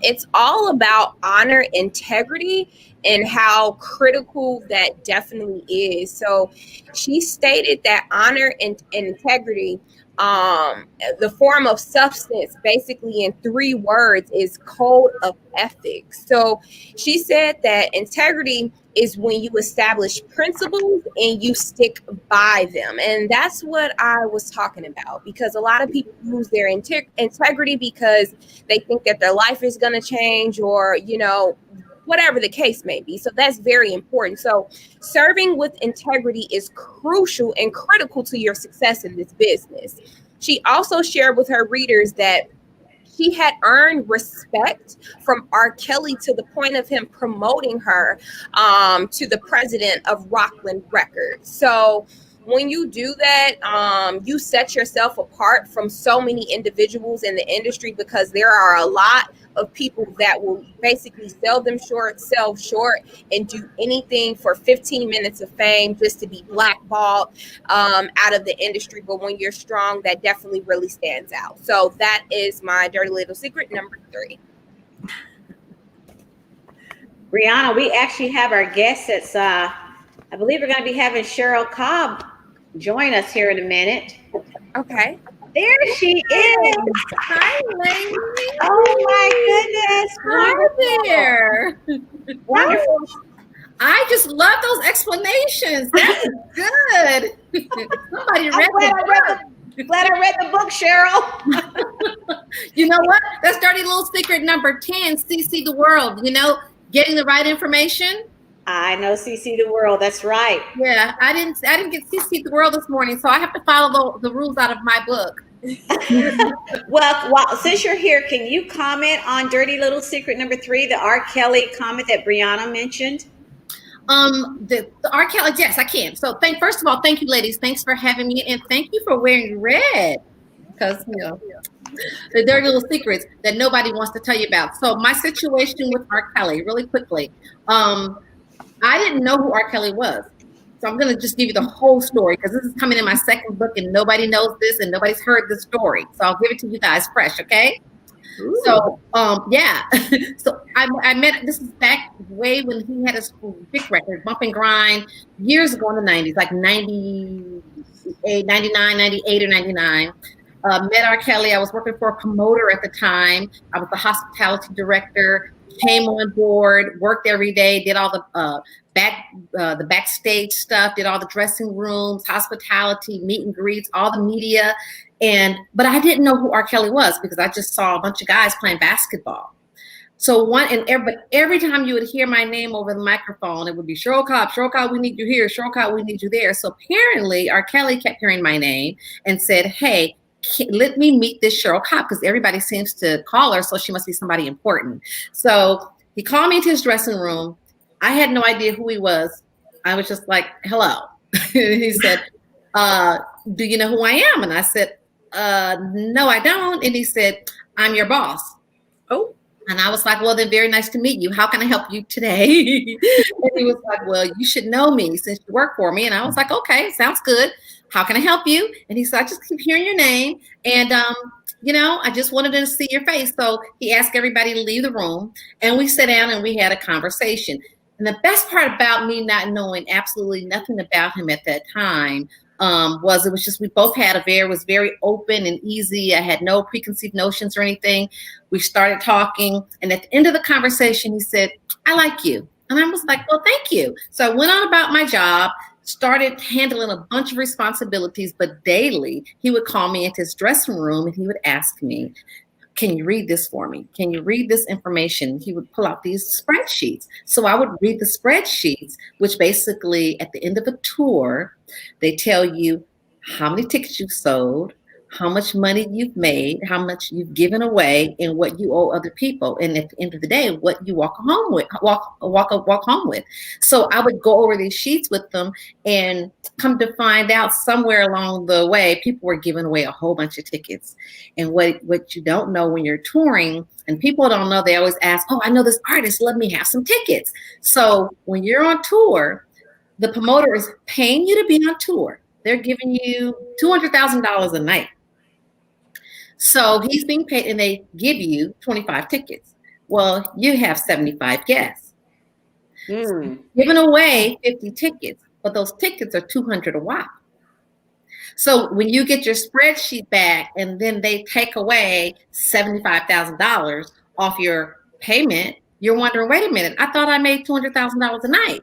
It's all about honor, integrity, and how critical that definitely is. So she stated that honor and integrity, the form of substance, basically in 3 words, is code of ethics. So she said that integrity is when you establish principles and you stick by them. And that's what I was talking about, because a lot of people lose their integrity because they think that their life is going to change, or, you know, whatever the case may be. So that's very important. So serving with integrity is crucial and critical to your success in this business. She also shared with her readers that she had earned respect from R. Kelly to the point of him promoting her to the president of Rockland Records. So when you do that, you set yourself apart from so many individuals in the industry, because there are a lot of people that will basically sell short, and do anything for 15 minutes of fame just to be blackballed out of the industry. But when you're strong, that definitely really stands out. So that is my dirty little secret number 3. Brianna, we actually have our guest that's, I believe we're going to be having Cheryl Cobb join us here in a minute. Okay. There she is. Hi, lady. Oh my goodness. Hi there. Wonderful. I just love those explanations. That's good. Somebody read Glad I read the book, Cheryl. You know what? That's dirty little secret number 10, CC the world. You know, getting the right information. I know CC the World. That's right. Yeah, I didn't get CC the World this morning, so I have to follow the rules out of my book. Well, since you're here, can you comment on Dirty Little Secret number 3, the R. Kelly comment that Brianna mentioned? The R. Kelly, yes, I can. So first of all, thank you, ladies. Thanks for having me, and thank you for wearing red, because the dirty little secrets that nobody wants to tell you about. So my situation with R. Kelly, really quickly. I didn't know who R. Kelly was. So I'm going to just give you the whole story, because this is coming in my second book and nobody knows this and nobody's heard this story. So I'll give it to you guys fresh, okay? Ooh. So, yeah. So I met, this is back way when he had his big record, Bump and Grind, years ago in the 90s, like 98, 99, 98 or 99. Met R. Kelly. I was working for a promoter at the time. I was the hospitality director. Came on board, worked every day, did all the backstage stuff, did all the dressing rooms, hospitality, meet and greets, all the media, but I didn't know who R. Kelly was because I just saw a bunch of guys playing basketball. So every time you would hear my name over the microphone, it would be Cheryl Cobb, we need you here, Cheryl Cobb, we need you there. So apparently R. Kelly kept hearing my name and said, hey, let me meet this Cheryl Cobb, because everybody seems to call her, so she must be somebody important. So he called me into his dressing room. I had no idea who he was. I was just like, hello. He said, do you know who I am? And I said, no, I don't. And he said, I'm your boss. Oh. And I was like, well, then very nice to meet you. How can I help you today? And he was like, well, you should know me since you work for me. And I was like, okay, sounds good. How can I help you? And he said, I just keep hearing your name. And, I just wanted to see your face. So he asked everybody to leave the room. And we sat down and we had a conversation. And the best part about me not knowing absolutely nothing about him at that time was it was just, we both had was very open and easy. I had no preconceived notions or anything. We started talking. And at the end of the conversation, he said, I like you. And I was like, well, thank you. So I went on about my job, started handling a bunch of responsibilities, but daily he would call me into his dressing room and he would ask me, can you read this for me? Can you read this information? He would pull out these spreadsheets. So I would read the spreadsheets, which basically at the end of a tour, they tell you how many tickets you've sold, how much money you've made, how much you've given away, and what you owe other people. And at the end of the day, what you walk home with. So I would go over these sheets with them, and come to find out somewhere along the way, people were giving away a whole bunch of tickets. And what you don't know when you're touring, and people don't know, they always ask, oh, I know this artist, let me have some tickets. So when you're on tour, the promoter is paying you to be on tour. They're giving you $200,000 a night. So he's being paid, and they give you 25 tickets. Well, you have 75 guests. So giving away 50 tickets, but those tickets are $200 a wop. So when you get your spreadsheet back and then they take away $75,000 off your payment, you're wondering, wait a minute, I thought I made $200,000 a night.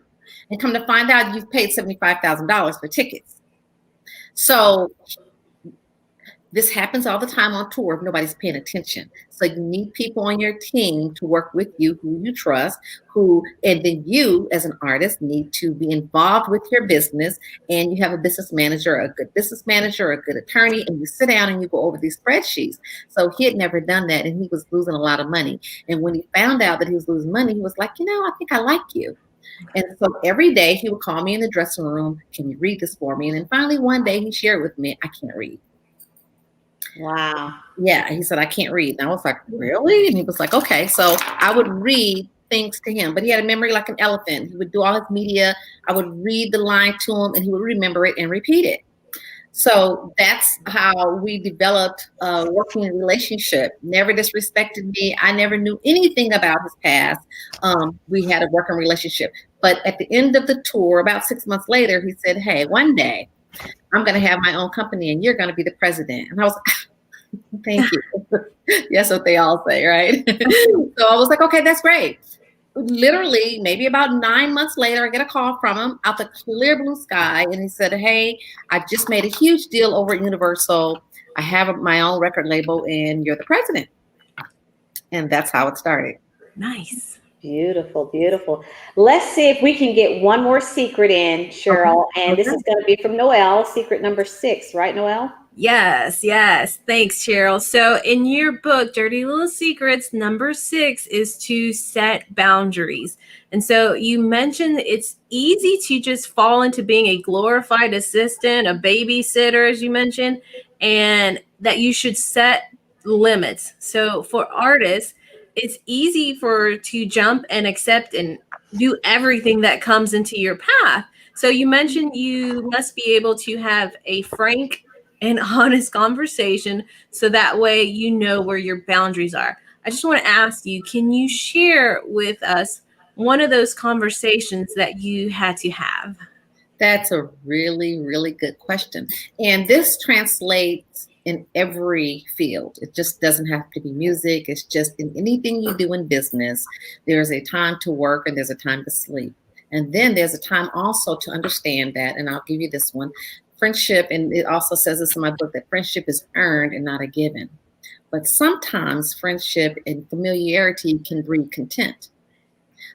And come to find out you've paid $75,000 for tickets. So this happens all the time on tour if nobody's paying attention. So you need people on your team to work with you, who you trust, and then you as an artist need to be involved with your business, and you have a business manager, a good business manager, a good attorney, and you sit down and you go over these spreadsheets. So he had never done that, and he was losing a lot of money. And when he found out that he was losing money, he was like, I think I like you. And so every day he would call me in the dressing room, can you read this for me? And then finally one day he shared with me, I can't read. Wow. Yeah. He said, I can't read. And I was like, really? And he was like, okay. So I would read things to him, but he had a memory like an elephant. He would do all his media. I would read the line to him and he would remember it and repeat it. So that's how we developed a working relationship. Never disrespected me. I never knew anything about his past. We had a working relationship. But at the end of the tour, about 6 months later, he said, hey, one day I'm going to have my own company and you're going to be the president. And I was like, thank you. That's what they all say, right? So I was like, okay, that's great. Literally, maybe about 9 months later, I get a call from him out the clear blue sky. And he said, hey, I just made a huge deal over at Universal. I have my own record label and you're the president. And that's how it started. Nice. Beautiful, beautiful. Let's see if we can get one more secret in, Cheryl. And this is going to be from Noelle, secret number 6, right, Noelle? Yes, yes. Thanks, Cheryl. So, in your book, Dirty Little Secrets, number 6 is to set boundaries. And so, you mentioned it's easy to just fall into being a glorified assistant, a babysitter, as you mentioned, and that you should set limits. So, for artists, it's easy to jump and accept and do everything that comes into your path. So, you mentioned you must be able to have a frank and honest conversation so that way you know where your boundaries are. I just want to ask you, can you share with us one of those conversations that you had to have? That's a really, really good question. And this translates in every field. It just doesn't have to be music. It's just in anything you do in business, there's a time to work and there's a time to sleep. And then there's a time also to understand that, and I'll give you this one, friendship, and it also says this in my book, that friendship is earned and not a given. But sometimes friendship and familiarity can breed contempt.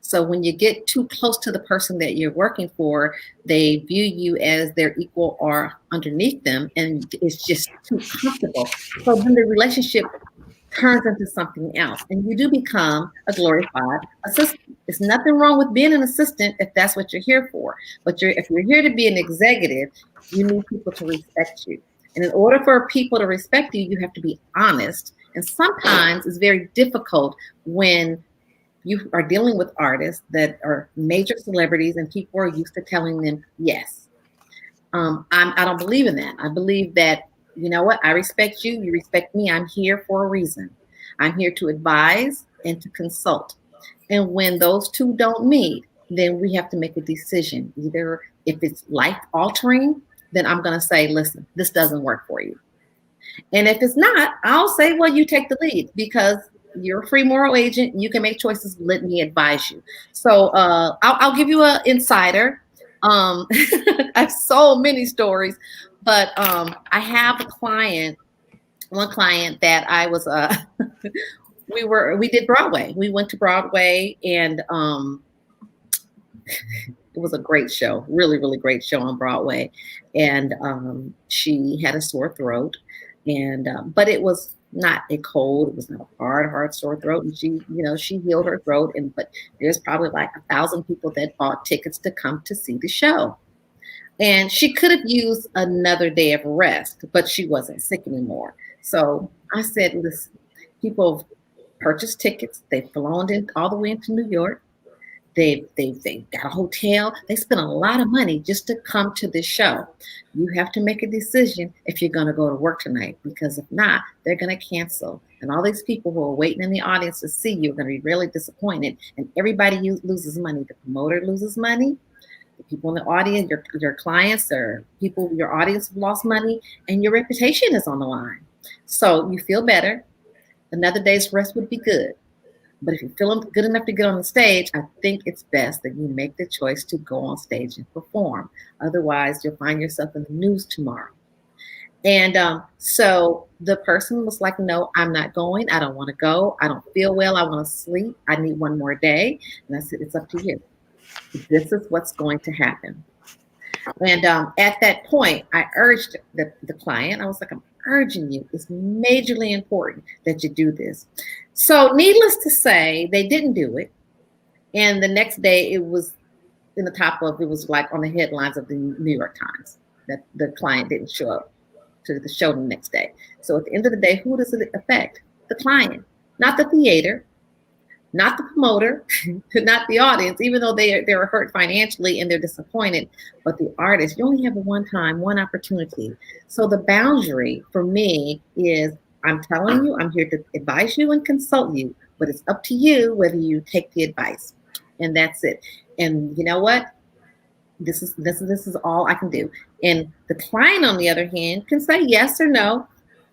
So when you get too close to the person that you're working for, they view you as their equal or underneath them, and it's just too comfortable. So then the relationship turns into something else, and you do become a glorified assistant. There's nothing wrong with being an assistant if that's what you're here for. But if you're here to be an executive, you need people to respect you. And in order for people to respect you, you have to be honest. And sometimes it's very difficult when you are dealing with artists that are major celebrities and people are used to telling them yes. I don't believe in that. I believe that, you know what, I respect you, you respect me. I'm here for a reason. I'm here to advise and to consult. And when those two don't meet, then we have to make a decision. Either if it's life altering, then I'm going to say, listen, this doesn't work for you. And if it's not, I'll say, well, you take the lead because you're a free moral agent. You can make choices. Let me advise you. So I'll give you an insider. I have so many stories, but I have one client that I was, we did Broadway. We went to Broadway, and it was a great show, really, really great show on Broadway. And she had a sore throat, and but it was not a cold. It was not a hard sore throat. And she healed her throat. But there's probably like 1,000 people that bought tickets to come to see the show. And she could have used another day of rest, but she wasn't sick anymore. So I said, listen, people have purchased tickets. They've flown in all the way into New York. They got a hotel. They spent a lot of money just to come to this show. You have to make a decision if you're going to go to work tonight, because if not, they're going to cancel. And all these people who are waiting in the audience to see you are going to be really disappointed. And everybody loses money. The promoter loses money. The people in the audience, your clients or people, your audience have lost money, and your reputation is on the line. So you feel better. Another day's rest would be good. But if you're feeling good enough to get on the stage, I think it's best that you make the choice to go on stage and perform. Otherwise, you'll find yourself in the news tomorrow. And so the person was like, no, I'm not going. I don't want to go. I don't feel well. I want to sleep. I need one more day. And I said, it's up to you. This is what's going to happen. And at that point, I urged the client. I was like, I'm urging you. It's majorly important that you do this. So needless to say, they didn't do it. And the next day it was in the top of, it was like on the headlines of the New York Times that the client didn't show up to the show the next day. So at the end of the day, who does it affect? The client, not the theater, not the promoter, not the audience, even though they're hurt financially and they're disappointed, but the artist. You only have one opportunity. So the boundary for me is, I'm telling you, I'm here to advise you and consult you, but it's up to you whether you take the advice. And that's it. And you know what? This is all I can do. And the client, on the other hand, can say yes or no.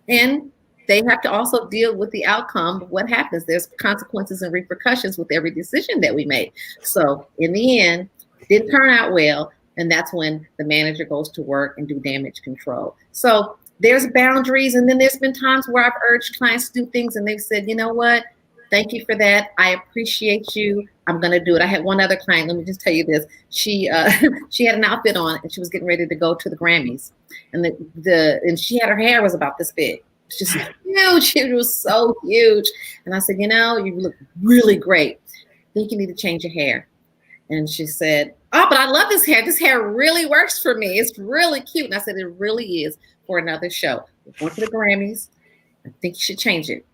And they have to also deal with the outcome of what happens. There's consequences and repercussions with every decision that we make. So in the end, it didn't turn out well. And that's when the manager goes to work and do damage control. So there's boundaries. And then there's been times where I've urged clients to do things and they've said, you know what, Thank you for that. I appreciate you. I'm gonna do it. I had one other client. Let me just tell you this. She she had an outfit on and she was getting ready to go to the Grammys, and and she had her hair was about this big. It's just huge. It was so huge. And I said, you look really great. I think you need to change your hair. And she said, oh, but I love this hair. This hair really works for me. It's really cute. And I said, it really is for another show. We're going to the Grammys. I think you should change it.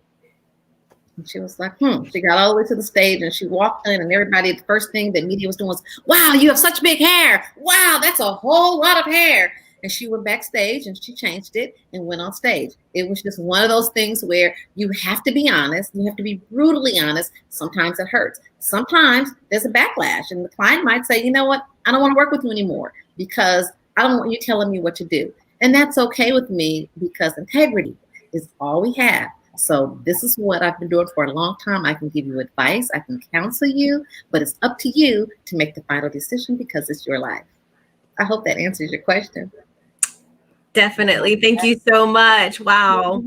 And she was like, She got all the way to the stage and she walked in and everybody, the first thing that media was doing was, wow, you have such big hair. Wow, that's a whole lot of hair. And she went backstage and she changed it and went on stage. It was just one of those things where you have to be honest. You have to be brutally honest. Sometimes it hurts. Sometimes there's a backlash and the client might say, you know what? I don't want to work with you anymore because I don't want you telling me what to do. And that's okay with me because integrity is all we have. So this is what I've been doing for a long time. I can give you advice. I can counsel you, but it's up to you to make the final decision because it's your life. I hope that answers your question. Definitely. Thank you so much. Wow.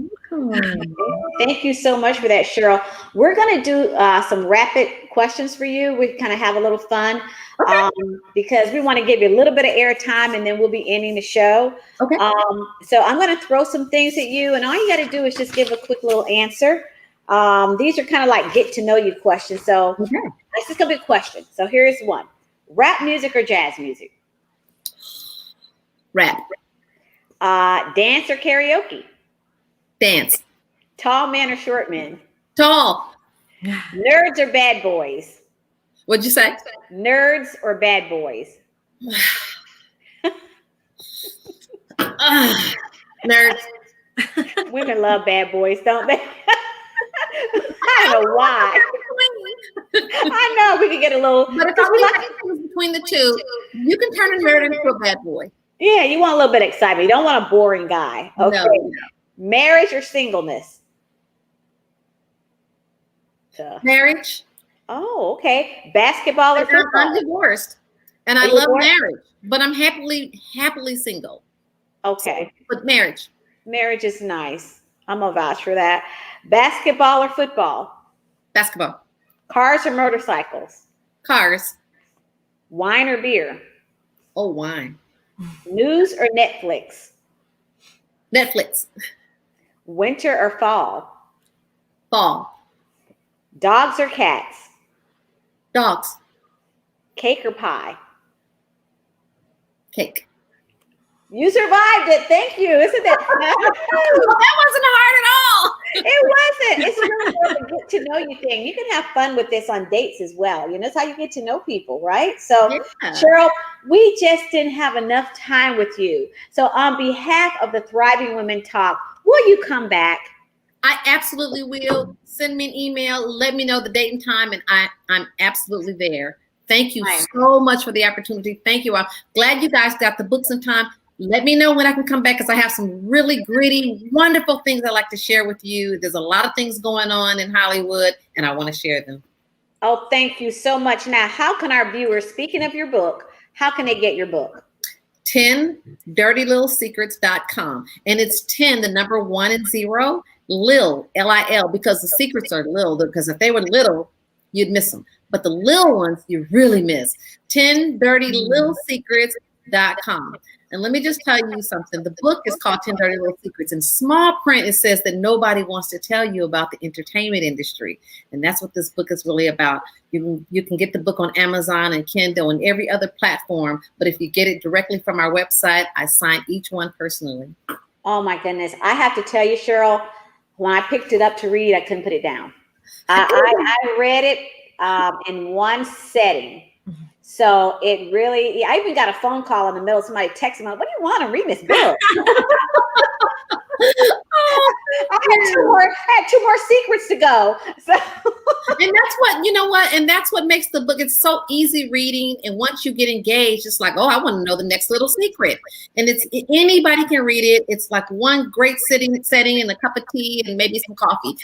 Thank you so much for that, Cheryl. We're going to do some rapid questions for you. We kind of have a little fun because we want to give you a little bit of airtime and then we'll be ending the show. Okay. So I'm going to throw some things at you and all you got to do is just give a quick little answer. These are kind of like get to know you questions. So this is going to be a question. So here's one. Rap music or jazz music? Rap. Dance or karaoke? Dance. Tall men or short men? Tall. Nerds or bad boys? What'd you say? Nerds or bad boys? Nerds. Women love bad boys, don't they? I don't know why. I know we could get a little. But if it's between the two, you can turn a nerd into a bad boy. Yeah, you want a little bit of excitement. You don't want a boring guy. Okay. No. Marriage or singleness? Marriage. Oh, okay. Basketball or football? I'm divorced, and I love marriage, but I'm happily single. Okay. So, but marriage. Marriage is nice. I'm gonna vouch for that. Basketball or football? Basketball. Cars or motorcycles? Cars. Wine or beer? Oh, wine. News or Netflix? Netflix. Winter or fall? Fall. Dogs or cats? Dogs. Cake or pie? Cake. You survived it. Thank you. Isn't that fun? That wasn't hard at all. It wasn't. It's really more of a get to know you thing. You can have fun with this on dates as well. That's how you get to know people, right? So, Cheryl, we just didn't have enough time with you. So, on behalf of the Thriving Women Talk, will you come back? I absolutely will. Send me an email. Let me know the date and time, and I'm absolutely there. Thank you so much for the opportunity. Thank you. I'm glad you guys got the books in time. Let me know when I can come back because I have some really gritty, wonderful things I'd like to share with you. There's a lot of things going on in Hollywood, and I want to share them. Oh, thank you so much. Now, how can our viewers, speaking of your book, how can they get your book? 10dirtylittlesecrets.com. And it's 10, the number 1 and 0, Lil, L-I-L, because the secrets are little. Because if they were little, you'd miss them. But the little ones, you really miss. 10dirtylittlesecrets.com. And let me just tell you something. The book is called 10 Dirty Little Secrets. In small print, it says that nobody wants to tell you about the entertainment industry. And that's what this book is really about. You can get the book on Amazon and Kindle and every other platform. But if you get it directly from our website, I sign each one personally. Oh, my goodness. I have to tell you, Cheryl, when I picked it up to read, I couldn't put it down. I read it in one setting. So it really, I even got a phone call in the middle. Somebody texted me, what do you want to read this book? I had two more secrets to go. So. And that's what, you know what? And that's what makes the book, it's so easy reading. And once you get engaged, it's like, oh, I want to know the next little secret. And it's anybody can read it. It's like one great setting and a cup of tea and maybe some coffee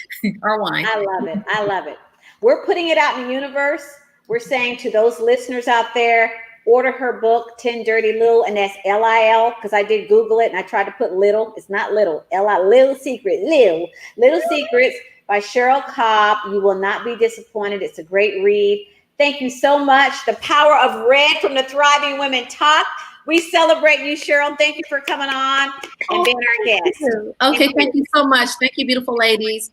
or wine. I love it. I love it. We're putting it out in the universe. We're saying to those listeners out there, order her book, 10 Dirty Little, and that's L-I-L, because I did Google it and I tried to put little. It's not little. L-I, Little Secret, Little Secrets. by Cheryl Cobb. You will not be disappointed. It's a great read. Thank you so much. The Power of Red from the Thriving Women Talk. We celebrate you, Cheryl. Thank you for coming on and being our guest. Okay, thank you so much. Thank you, beautiful ladies.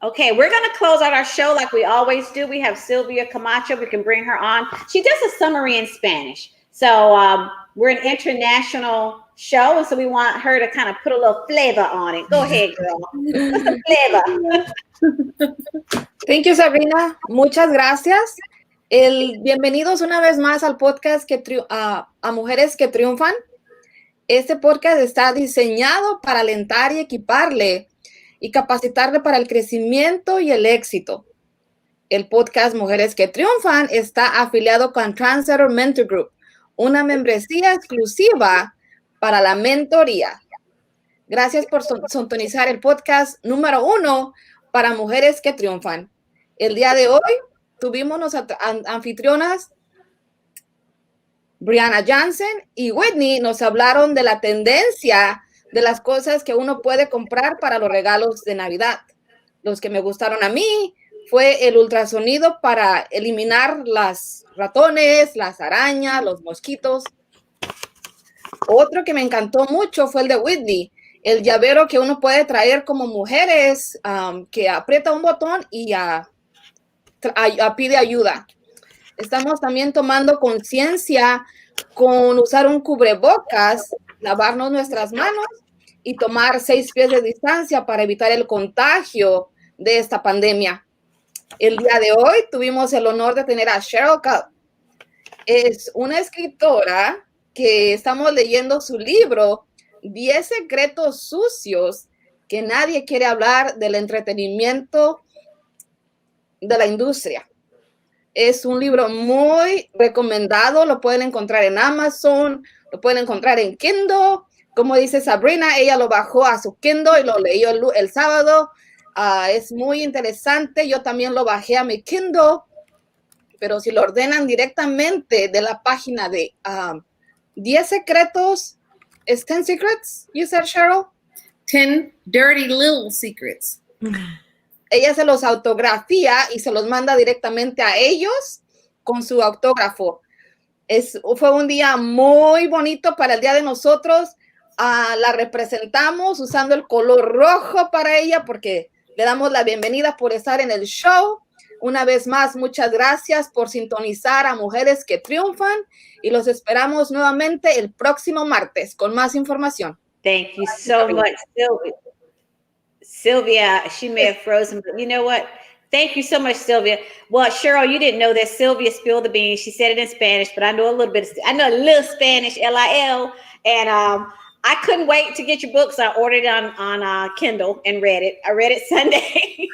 Okay, we're going to close out our show like we always do. We have Sylvia Camacho. We can bring her on. She does a summary in Spanish. So we're an international show, and so we want her to kind of put a little flavor on it. Go ahead, girl. Put some flavor. Thank you, Sabrina. Muchas gracias. Bienvenidos una vez más al podcast a Mujeres que Triunfan. Este podcast está diseñado para alentar y equiparle y capacitarle para el crecimiento y el éxito. El podcast Mujeres que Triunfan está afiliado con Trendsetter Mentor Group, una membresía exclusiva para la mentoría. Gracias por sintonizar el podcast número 1 para Mujeres que Triunfan. El día de hoy tuvimos anfitrionas Brianna Johnson y Whitney. Nos hablaron de la tendencia de las cosas que uno puede comprar para los regalos de Navidad. Los que me gustaron a mí fue el ultrasonido para eliminar las ratones, las arañas, los mosquitos. Otro que me encantó mucho fue el de Whitney, el llavero que uno puede traer como mujeres, que aprieta un botón y pide ayuda. Estamos también tomando conciencia con usar un cubrebocas, lavarnos nuestras manos y tomar 6 pies de distancia para evitar el contagio de esta pandemia. El día de hoy tuvimos el honor de tener a Cheryl Cobb. Es una escritora que estamos leyendo su libro 10 secretos sucios que nadie quiere hablar del entretenimiento de la industria. Es un libro muy recomendado, lo pueden encontrar en Amazon, lo pueden encontrar en Kindle. Como dice Sabrina, ella lo bajó a su Kindle y lo leyó el sábado. Es muy interesante. Yo también lo bajé a mi Kindle, pero si lo ordenan directamente de la página de 10 secretos, ¿es 10 secrets? You said, Cheryl? 10 dirty little secrets. Ella se los autografía y se los manda directamente a ellos con su autógrafo. Fue un día muy bonito para el día de nosotros. La representamos usando el color rojo para ella porque le damos la bienvenida por estar en el show. Una vez más, muchas gracias por sintonizar a Mujeres que Triunfan y los esperamos nuevamente el próximo martes con más información. Thank you so much, Sylvia. Sylvia, she may have frozen, but you know what? Thank you so much, Sylvia. Well, Cheryl, you didn't know that Sylvia spilled the beans. She said it in Spanish, but I know a little Spanish, LIL. And I couldn't wait to get your books. I ordered it on Kindle and read it. I read it Sunday.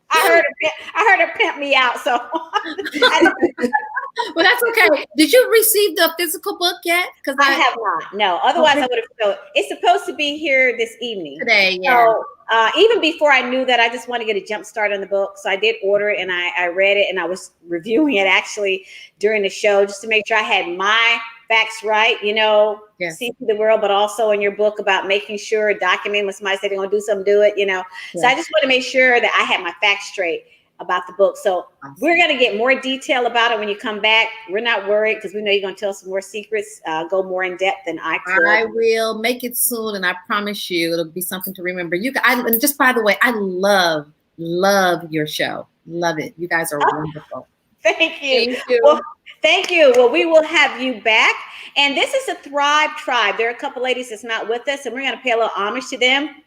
I heard her pimp me out, so. Well, that's okay. Did you receive the physical book yet? Because I have not. No, otherwise I would have filled. It's supposed to be here this evening. Today, yeah. So even before I knew that, I just want to get a jump start on the book. So I did order it and I read it and I was reviewing it actually during the show just to make sure I had my facts right, Yes. See through the world, but also in your book about making sure, documenting when somebody said they're going to do something, do it, Yes. So I just want to make sure that I had my facts straight about the book. So we're going to get more detail about it when you come back. We're not worried because we know you're going to tell some more secrets, go more in depth than I could. I will make it soon, and I promise you it'll be something to remember. And just by the way, I love your show. Love it. You guys are wonderful. Thank you. Thank you. Well, thank you. Well, we will have you back. And this is a Thrive Tribe. There are a couple ladies that's not with us, and we're going to pay a little homage to them.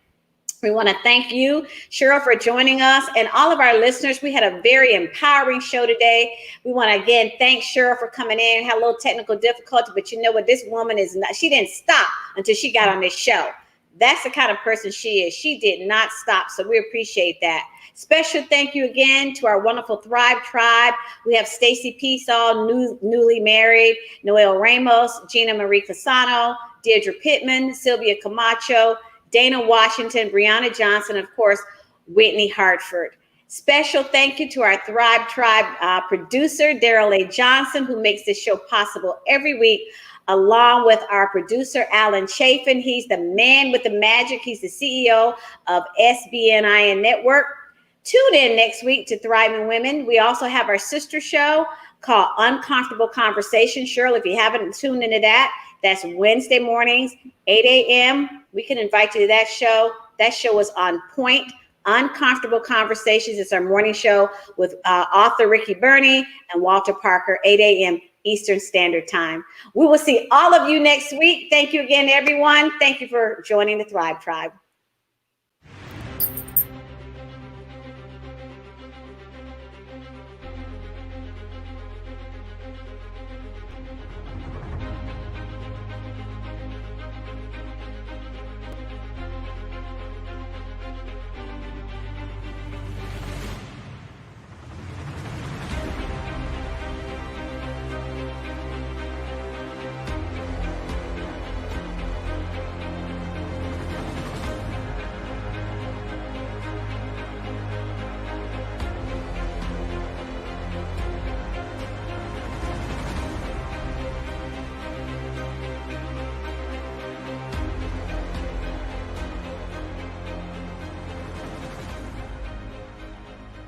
We want to thank you, Cheryl, for joining us, and all of our listeners. We had a very empowering show today. We want to again thank Cheryl for coming in. Had a little technical difficulty, but you know what? This woman is not. She didn't stop until she got on this show. That's the kind of person she is. She did not stop, so we appreciate that. Special thank you again to our wonderful Thrive Tribe. We have Stacy Peasaw, newly married, Noel Ramos, Gina Marie Casano, Deirdre Pittman, Sylvia Camacho, Dana Washington, Brianna Johnson, and of course, Whitney Hartford. Special thank you to our Thrive Tribe producer, Daryl A. Johnson, who makes this show possible every week, along with our producer, Alan Chafin. He's the man with the magic. He's the CEO of SBNIN Network. Tune in next week to Thriving Women. We also have our sister show called Uncomfortable Conversation. Shirley, if you haven't tuned into that, that's Wednesday mornings, 8 a.m. We can invite you to that show. That show is on point. Uncomfortable Conversations. It's our morning show with author Ricky Burney and Walter Parker, 8 a.m. Eastern Standard Time. We will see all of you next week. Thank you again, everyone. Thank you for joining the Thrive Tribe.